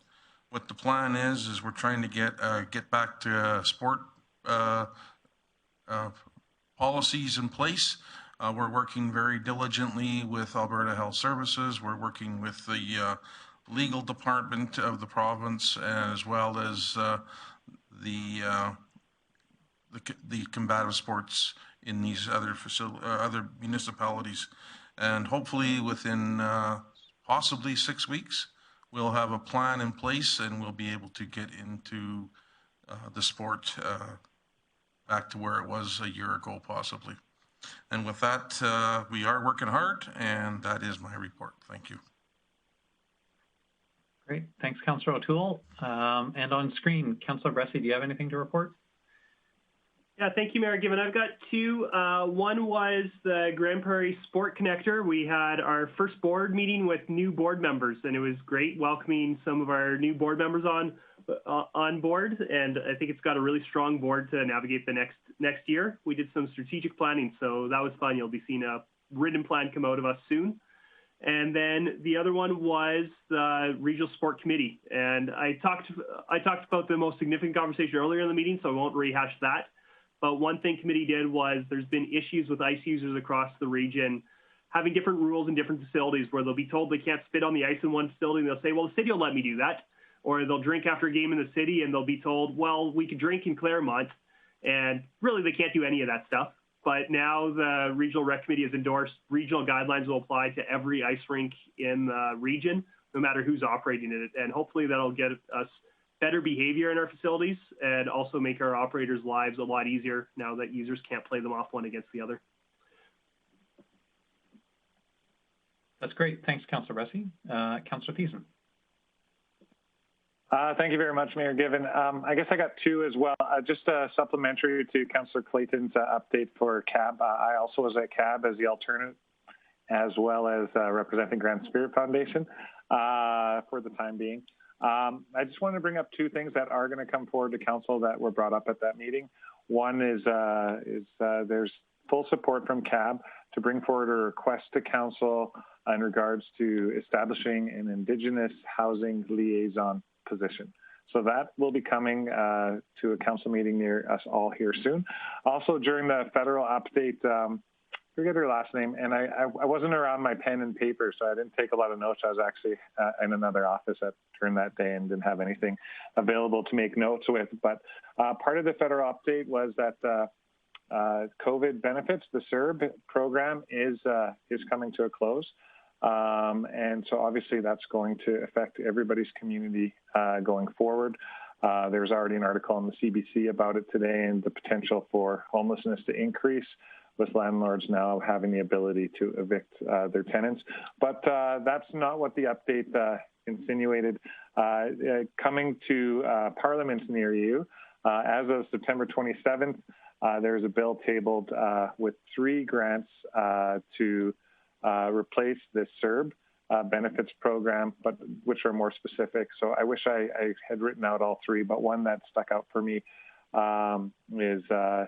What the plan is we're trying to get back to sport policies in place. We're working very diligently with Alberta Health Services. We're working with the legal department of the province, as well as the combative sports in these other municipalities. And hopefully within possibly 6 weeks, we'll have a plan in place and we'll be able to get into the sport back to where it was a year ago, possibly. And with that, we are working hard, and that is my report. Thank you. Great. Thanks, Councillor O'Toole. And on screen, Councillor Bressie, do you have anything to report? Yeah, thank you, Mayor Given. I've got two. One was the Grande Prairie Sport Connector. We had our first board meeting with new board members, and it was great welcoming some of our new board members on board. And I think it's got a really strong board to navigate the next year. We did some strategic planning, so that was fun. You'll be seeing a written plan come out of us soon. And then the other one was the Regional Sport Committee. And I talked about the most significant conversation earlier in the meeting, so I won't rehash that. But one thing committee did was there's been issues with ice users across the region having different rules in different facilities where they'll be told they can't spit on the ice in one facility and they'll say, well, the city will let me do that. Or they'll drink after a game in the city and they'll be told, well, we can drink in Claremont. And really, they can't do any of that stuff. But now the Regional Rec Committee has endorsed regional guidelines will apply to every ice rink in the region, no matter who's operating it. And hopefully that'll get us better behavior in our facilities and also make our operators' lives a lot easier now that users can't play them off one against the other. That's great. Thanks, Councillor Bressie. Councillor Friesen. Thank you very much, Mayor Given. I guess I got two as well. Just supplementary to Councillor Clayton's update for CAB. I also was at CAB as the alternate, as well as representing Grand Spirit Foundation for the time being. I just want to bring up two things that are going to come forward to council that were brought up at that meeting. One is there's full support from CAB to bring forward a request to council in regards to establishing an Indigenous housing liaison position. So that will be coming to a council meeting near us all here soon. Also, during the federal update, forget her last name, and I wasn't around my pen and paper, so I didn't take a lot of notes. I was actually in another office during that day and didn't have anything available to make notes with. But part of the federal update was that COVID benefits, the CERB program, is coming to a close. And so obviously that's going to affect everybody's community going forward. There's already an article on the CBC about it today and the potential for homelessness to increase, with landlords now having the ability to evict their tenants. But that's not what the update insinuated. Coming to Parliament near you, as of September 27th, there's a bill tabled with 3 grants to replace this CERB benefits program, but which are more specific. So I wish I had written out all 3, but one that stuck out for me is a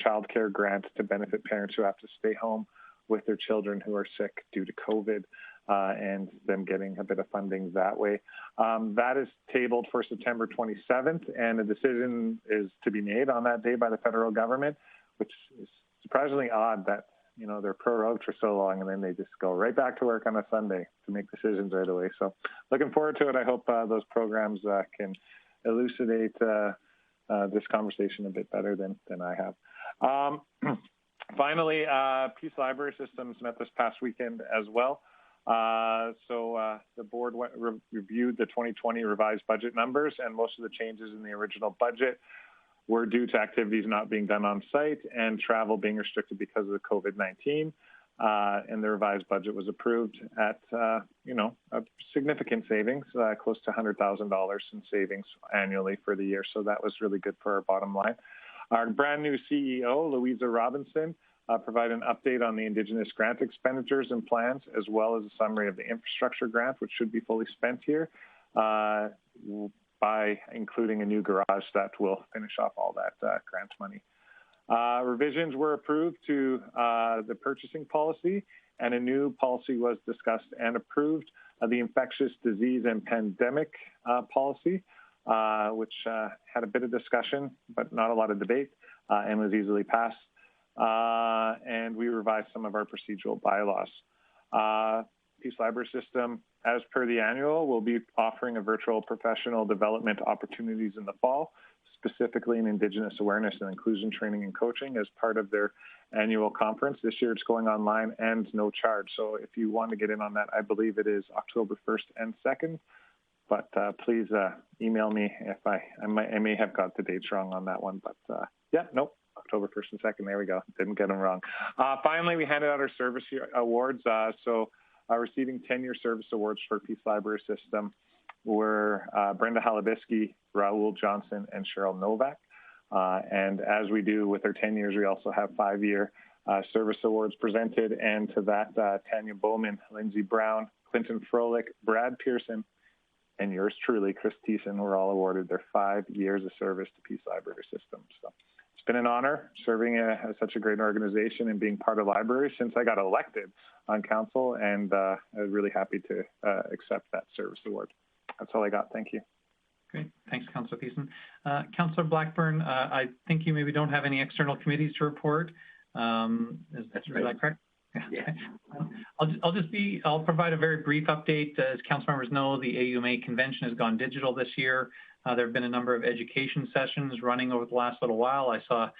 child care grant to benefit parents who have to stay home with their children who are sick due to COVID, and them getting a bit of funding that way. That is tabled for September 27th, and a decision is to be made on that day by the federal government, which is surprisingly odd that, you know, they're prorogued for so long and then they just go right back to work on a Sunday to make decisions right away. So looking forward to it. I hope those programs can elucidate this conversation a bit better than I have. Finally, Peace Library Systems met this past weekend as well. So the board reviewed the 2020 revised budget numbers, and most of the changes in the original budget were due to activities not being done on site and travel being restricted because of the COVID-19. And the revised budget was approved at, a significant savings, close to $100,000 in savings annually for the year. So that was really good for our bottom line. Our brand new CEO, Louisa Robinson, provided an update on the Indigenous grant expenditures and plans, as well as a summary of the infrastructure grant, which should be fully spent here, by including a new garage that will finish off all that grant money. Revisions were approved to the purchasing policy, and a new policy was discussed and approved, the infectious disease and pandemic policy, which had a bit of discussion, but not a lot of debate, and was easily passed. And we revised some of our procedural bylaws. Peace Library System, as per the annual, will be offering a virtual professional development opportunities in the fall, specifically in Indigenous awareness and inclusion training and coaching as part of their annual conference. This year it's going online and no charge. So if you want to get in on that, I believe it is October 1st and 2nd. But please email me if I may have got the dates wrong on that one. But October 1st and 2nd. There we go. Didn't get them wrong. Finally, we handed out our service awards. Receiving 10-year service awards for Peace Library System were Brenda Halabisky, Raul Johnson, and Cheryl Novak. And as we do with our 10 years, we also have 5-year service awards presented. And to that, Tanya Bowman, Lindsay Brown, Clinton Froelich, Brad Pearson, and yours truly, Chris Thiessen, were all awarded their 5 years of service to Peace Library System. So it's been an honor serving such a great organization and being part of library since I got elected on council, and I'm really happy to accept that service award. That's all I got. Thank you. Great. Thanks, Councillor Thiessen. Councillor Blackburn, I think you maybe don't have any external committees to report. Is that correct? Yeah. I'll provide a very brief update. As council members know, the AUMA convention has gone digital this year. There have been a number of education sessions running over the last little while. I saw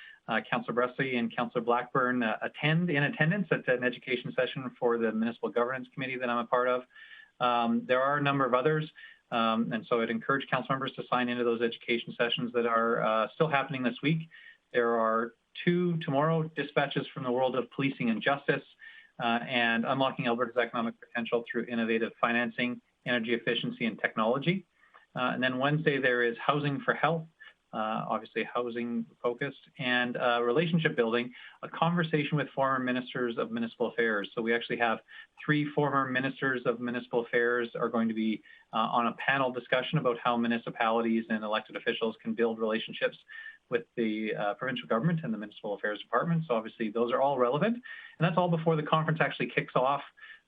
Councillor Bressie and Councillor Blackburn in attendance at an education session for the Municipal Governance Committee that I'm a part of. There are a number of others, and so I'd encourage council members to sign into those education sessions that are still happening this week. There are 2 tomorrow, dispatches from the world of policing and justice. and unlocking Alberta's economic potential through innovative financing, energy efficiency, and technology. And then Wednesday, there is Housing for Health, obviously housing focused, and relationship building, a conversation with former ministers of municipal affairs. So we actually have 3 former ministers of municipal affairs are going to be on a panel discussion about how municipalities and elected officials can build relationships with the provincial government and the municipal affairs department. So obviously those are all relevant, and that's all before the conference actually kicks off.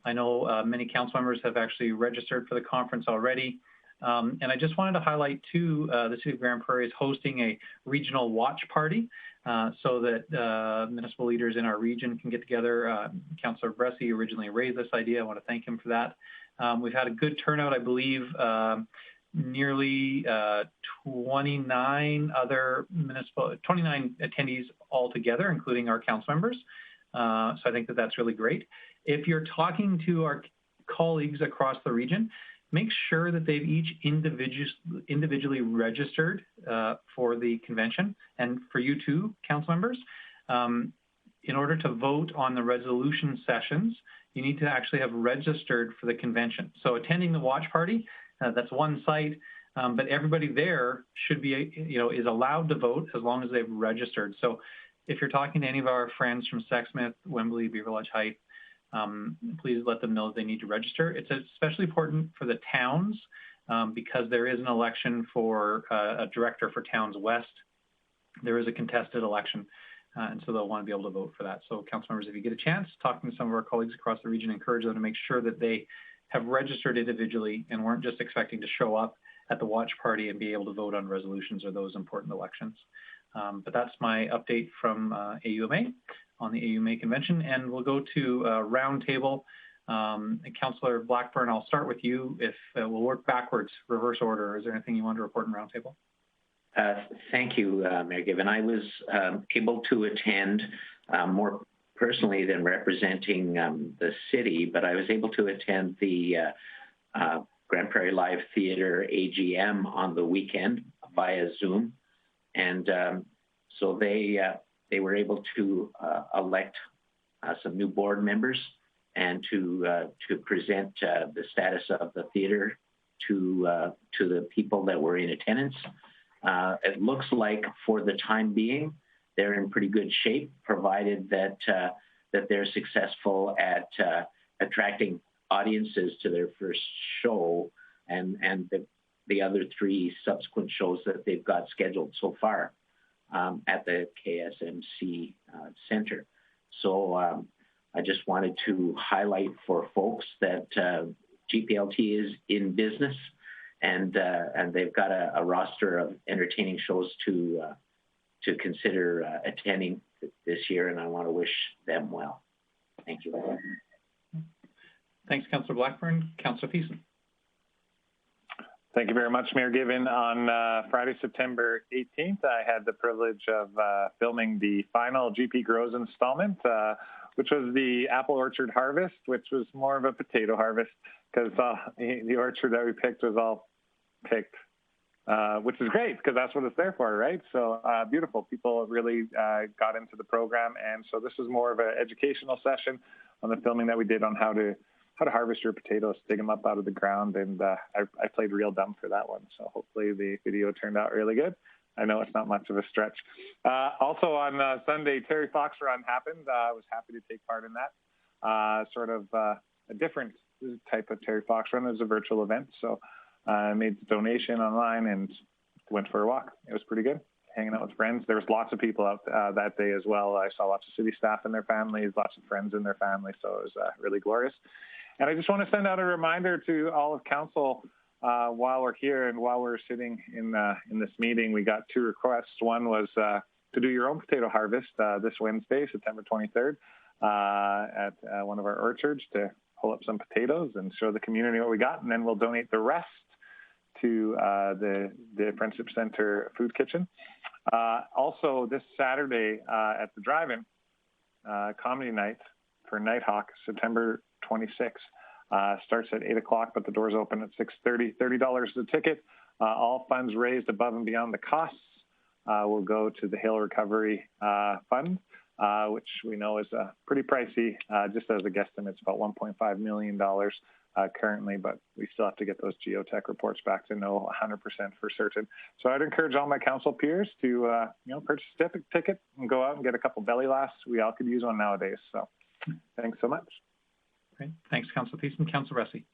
I know many council members have actually registered for the conference already. And I just wanted to highlight too, the City of Grande Prairie is hosting a regional watch party so that municipal leaders in our region can get together. Councillor Bressie originally raised this idea. I want to thank him for that. We've had a good turnout, I believe, nearly 29 attendees altogether, including our council members. So I think that that's really great. If you're talking to our colleagues across the region, make sure that they've each individually registered for the convention, and for you too, council members. In order to vote on the resolution sessions, you need to actually have registered for the convention. So attending the watch party, that's one site, but everybody there should be, is allowed to vote as long as they've registered. So if you're talking to any of our friends from Sexsmith, Wembley, Beaver Lodge Heights, please let them know that they need to register. It's especially important for the towns because there is an election for a director for Towns West. There is a contested election, and so they'll want to be able to vote for that. So council members, if you get a chance, talking to some of our colleagues across the region, encourage them to make sure that they have registered individually and weren't just expecting to show up at the watch party and be able to vote on resolutions or those important elections. But that's my update from AUMA on the AUMA convention, and we'll go to roundtable. Councillor Blackburn, I'll start with you. If we'll work backwards, reverse order. Is there anything you want to report in roundtable? Thank you, Mayor Given. I was able to attend more personally than representing the city, but I was able to attend the Grande Prairie Live Theatre AGM on the weekend via Zoom, and so they were able to elect some new board members and to present the status of the theater to the people that were in attendance. It looks like for the time being, they're in pretty good shape, provided that they're successful at attracting audiences to their first show and the other 3 subsequent shows that they've got scheduled so far. At the KSMC Center. So I just wanted to highlight for folks that GPLT is in business, and they've got a roster of entertaining shows to consider attending this year, and I want to wish them well. Thank you. Thanks, Councillor Blackburn. Councillor Friesen. Thank you very much, Mayor Given. On Friday, September 18th, I had the privilege of filming the final GP Grows installment, which was the apple orchard harvest, which was more of a potato harvest because the orchard that we picked was all picked, which is great because that's what it's there for, right? So beautiful. People really got into the program. And so this was more of an educational session on the filming that we did on how to harvest your potatoes, dig them up out of the ground, and I played real dumb for that one. So hopefully the video turned out really good. I know it's not much of a stretch. Also on Sunday, Terry Fox Run happened. I was happy to take part in that. Sort of a different type of Terry Fox Run. It was a virtual event. So I made the donation online and went for a walk. It was pretty good. Hanging out with friends. There was lots of people out that day as well. I saw lots of city staff and their families, lots of friends and their families. So it was really glorious. And I just want to send out a reminder to all of council while we're here and while we're sitting in this meeting. We got 2 requests. One was to do your own potato harvest this Wednesday, September 23rd, at one of our orchards to pull up some potatoes and show the community what we got. And then we'll donate the rest to the Friendship Center Food Kitchen. Also, this Saturday at the Drive-In Comedy Night for Nighthawk, September 26th, starts at 8 o'clock, but the doors open at 6:30. $30 a ticket. All funds raised above and beyond the costs will go to the Hail Recovery Fund. which we know is pretty pricey. Just as a guesstimate, it's about $1.5 million currently, but we still have to get those geotech reports back to know 100% for certain. So I'd encourage all my council peers to, purchase a ticket and go out and get a couple belly laughs. We all could use one nowadays. So thanks so much. Great. Thanks, Councillor Thissen. Councillor Bressie.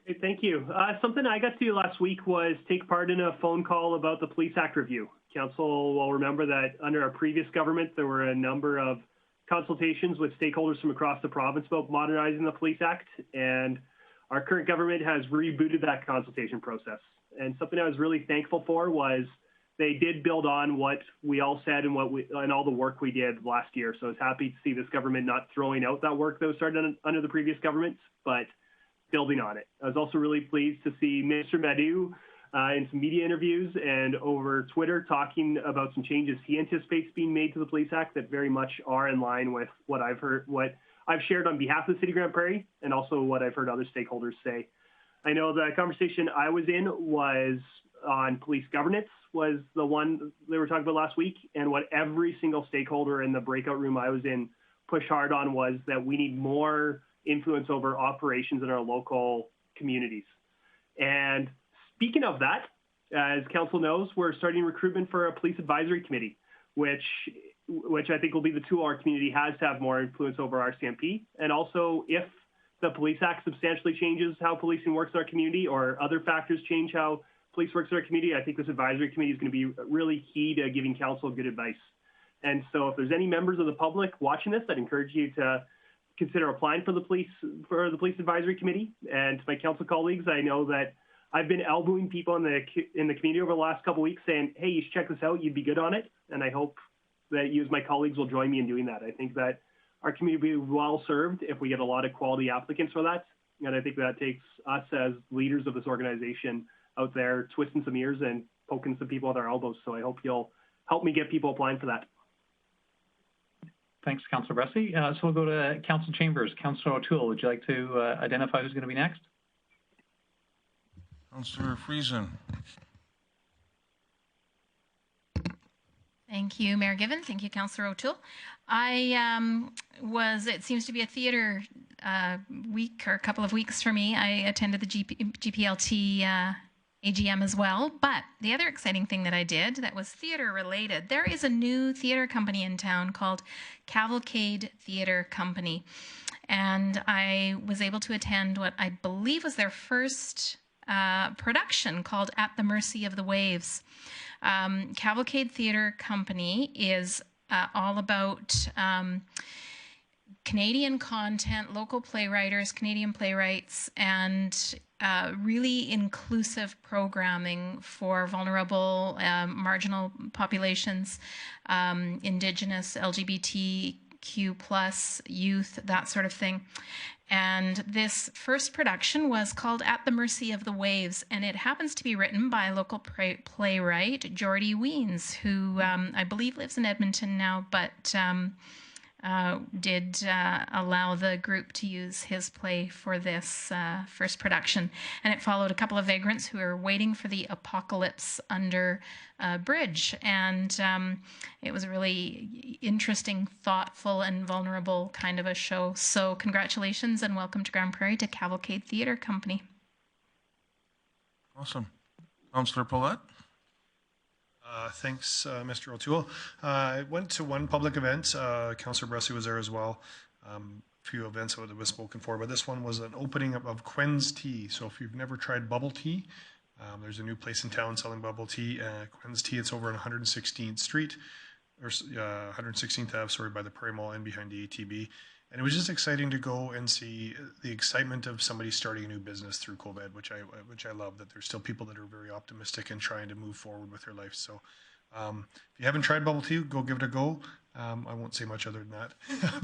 Hey, thank you. Something I got to do last week was take part in a phone call about the Police Act review. Council will remember that under our previous government, there were a number of consultations with stakeholders from across the province about modernizing the Police Act, and our current government has rebooted that consultation process. And something I was really thankful for was they did build on what we all said and and all the work we did last year. So I was happy to see this government not throwing out that work that was started under the previous government, but building on it. I was also really pleased to see Minister Madhu in some media interviews and over Twitter talking about some changes he anticipates being made to the Police Act that very much are in line with what I've heard, what I've shared on behalf of the City of Grande Prairie, and also what I've heard other stakeholders say. I know the conversation I was in was on police governance, was the one they were talking about last week, and what every single stakeholder in the breakout room I was in pushed hard on was that we need more influence over operations in our local communities. And speaking of that, as council knows, we're starting recruitment for a police advisory committee, which I think will be the tool our community has to have more influence over our CMP. And also, if the Police Act substantially changes how policing works in our community, or other factors change how police works in our community, I think this advisory committee is going to be really key to giving council good advice. And so if there's any members of the public watching this, I'd encourage you to consider applying for the police advisory committee. And to my council colleagues, I know that I've been elbowing people in the community over the last couple of weeks saying, hey, you should check this out. You'd be good on it. And I hope that you as my colleagues will join me in doing that. I think that our community will be well served if we get a lot of quality applicants for that. And I think that takes us as leaders of this organization out there twisting some ears and poking some people at our elbows. So I hope you'll help me get people applying for that. Thanks, Councillor Bressie. So we'll go to Council Chambers. Councillor O'Toole, would you like to identify who's going to be next? Councillor Friesen. Thank you, Mayor Given. Thank you, Councillor O'Toole. It seems to be a theatre week or a couple of weeks for me. I attended the GPLT AGM as well. But the other exciting thing that I did that was theatre related, there is a new theatre company in town called Cavalcade Theatre Company. And I was able to attend what I believe was their first production called At the Mercy of the Waves. Cavalcade Theatre Company is all about Canadian content, local playwriters, Canadian playwrights, and really inclusive programming for vulnerable, marginal populations, Indigenous, LGBTQ+, youth, that sort of thing. And this first production was called At the Mercy of the Waves, and it happens to be written by a local playwright, Jordy Weens, who I believe lives in Edmonton now, but did allow the group to use his play for this first production. And it followed a couple of vagrants who are waiting for the apocalypse under a bridge. And it was a really interesting, thoughtful, and vulnerable kind of a show. So congratulations and welcome to Grande Prairie to Cavalcade Theatre Company. Awesome. Councillor Pilat. Thanks, Mr. O'Toole. I went to one public event. Councillor Bressie was there as well. A few events that was spoken for, but this one was an opening of Quinn's Tea. So if you've never tried bubble tea, there's a new place in town selling bubble tea. Quinn's Tea, it's over on 116th Street, or 116th Ave, sorry, by the Prairie Mall and behind the ATB. And it was just exciting to go and see the excitement of somebody starting a new business through COVID, which I love, that there's still people that are very optimistic and trying to move forward with their life. So if you haven't tried bubble tea, go give it a go. I won't say much other than that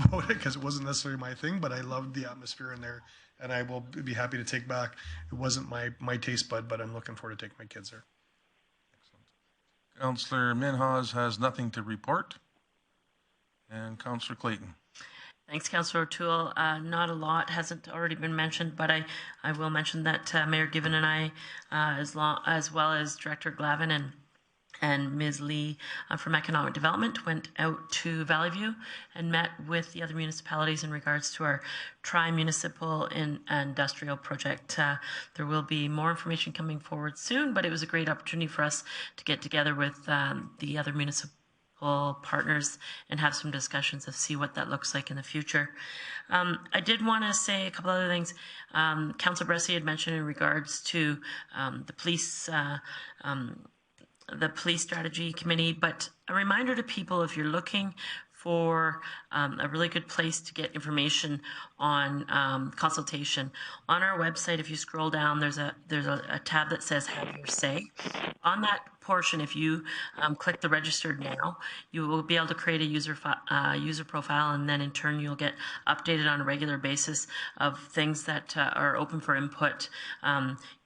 about it because it wasn't necessarily my thing, but I loved the atmosphere in there, and I will be happy to take back. It wasn't my taste bud, but I'm looking forward to take my kids there. Excellent. Councillor Minhas has nothing to report. And Councillor Clayton. Thanks, Councillor O'Toole. Not a lot hasn't already been mentioned, but I will mention that Mayor Given and I, as well as Director Glavin and and Ms. Lee from Economic Development went out to Valley View and met with the other municipalities in regards to our tri-municipal industrial project. There will be more information coming forward soon, but it was a great opportunity for us to get together with the other municipal partners and have some discussions of see what that looks like in the future. I did want to say a couple other things. Councillor Bressie had mentioned in regards to the police strategy committee, but a reminder to people, if you're looking for a really good place to get information on consultation, on our website, if you scroll down, there's a tab that says have your say. On that portion, if you click the registered now, you will be able to create a user profile, and then in turn you'll get updated on a regular basis of things that are open for input.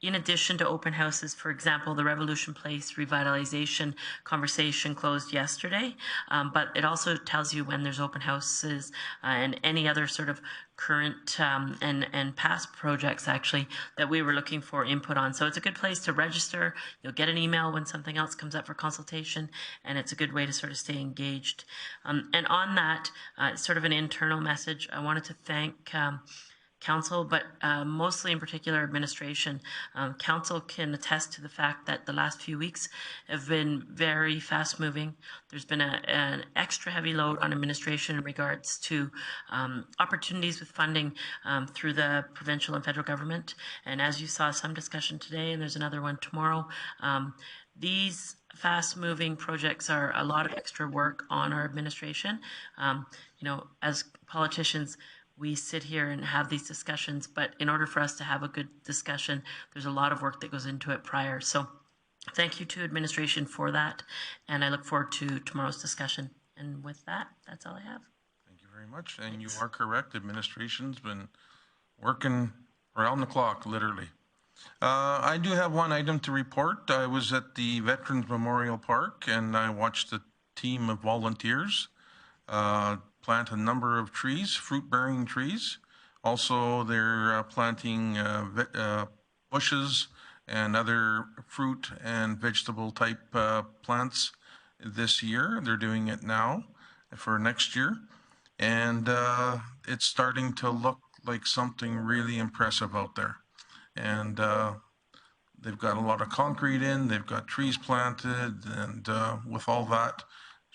In addition to open houses, for example, the Revolution Place revitalization conversation closed yesterday, but it also tells you when there's open houses and any other sort of current and past projects actually that we were looking for input on. So it's a good place to register. You'll get an email when something else comes up for consultation, and it's a good way to sort of stay engaged. And on that, sort of an internal message, I wanted to thank Council, but mostly in particular administration. Council can attest to the fact that the last few weeks have been very fast moving. There's been an extra heavy load on administration in regards to opportunities with funding through the provincial and federal government. And as you saw, some discussion today, and there's another one tomorrow, these fast moving projects are a lot of extra work on our administration. You know, as politicians, we sit here and have these discussions, but in order for us to have a good discussion, there's a lot of work that goes into it prior. So thank you to administration for that, and I look forward to tomorrow's discussion. And with that, that's all I have. Thank you very much. And you are correct, administration's been working around the clock, literally. I do have one item to report. I was at the Veterans Memorial Park, and I watched a team of volunteers plant a number of trees, fruit-bearing trees. Also, they're planting bushes and other fruit and vegetable type plants this year. They're doing it now for next year. And it's starting to look like something really impressive out there. And they've got a lot of concrete in, they've got trees planted, and with all that,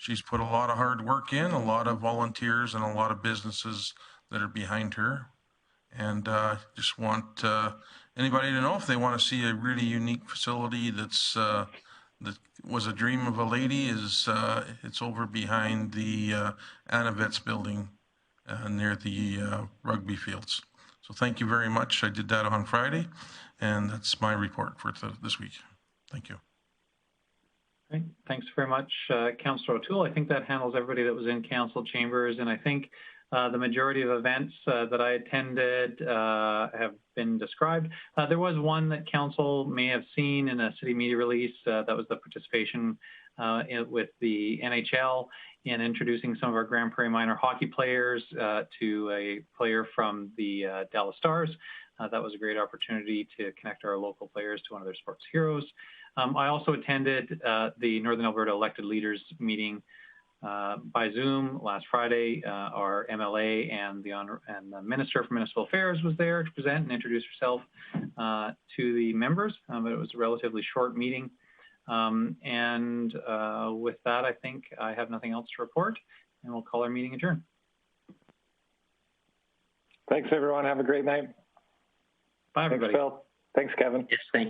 she's put a lot of hard work in, a lot of volunteers and a lot of businesses that are behind her. And just want anybody to know if they want to see a really unique facility that's that was a dream of a lady, is it's over behind the Anna Vet's building near the rugby fields. So thank you very much. I did that on Friday, and that's my report for this week. Thank you. Great. Thanks very much, Councillor O'Toole. I think that handles everybody that was in council chambers, and I think the majority of events that I attended have been described. There was one that council may have seen in a city media release. That was the participation with the NHL in introducing some of our Grande Prairie minor hockey players to a player from the Dallas Stars. That was a great opportunity to connect our local players to one of their sports heroes. I also attended the Northern Alberta elected leaders meeting by Zoom last Friday. Our MLA and the Minister for Municipal Affairs was there to present and introduce herself to the members, but it was a relatively short meeting. And with that, I think I have nothing else to report, and we'll call our meeting adjourned. Thanks, everyone. Have a great night. Bye, everybody. Thanks, Phil. Thanks, Kevin. Yes, thank you.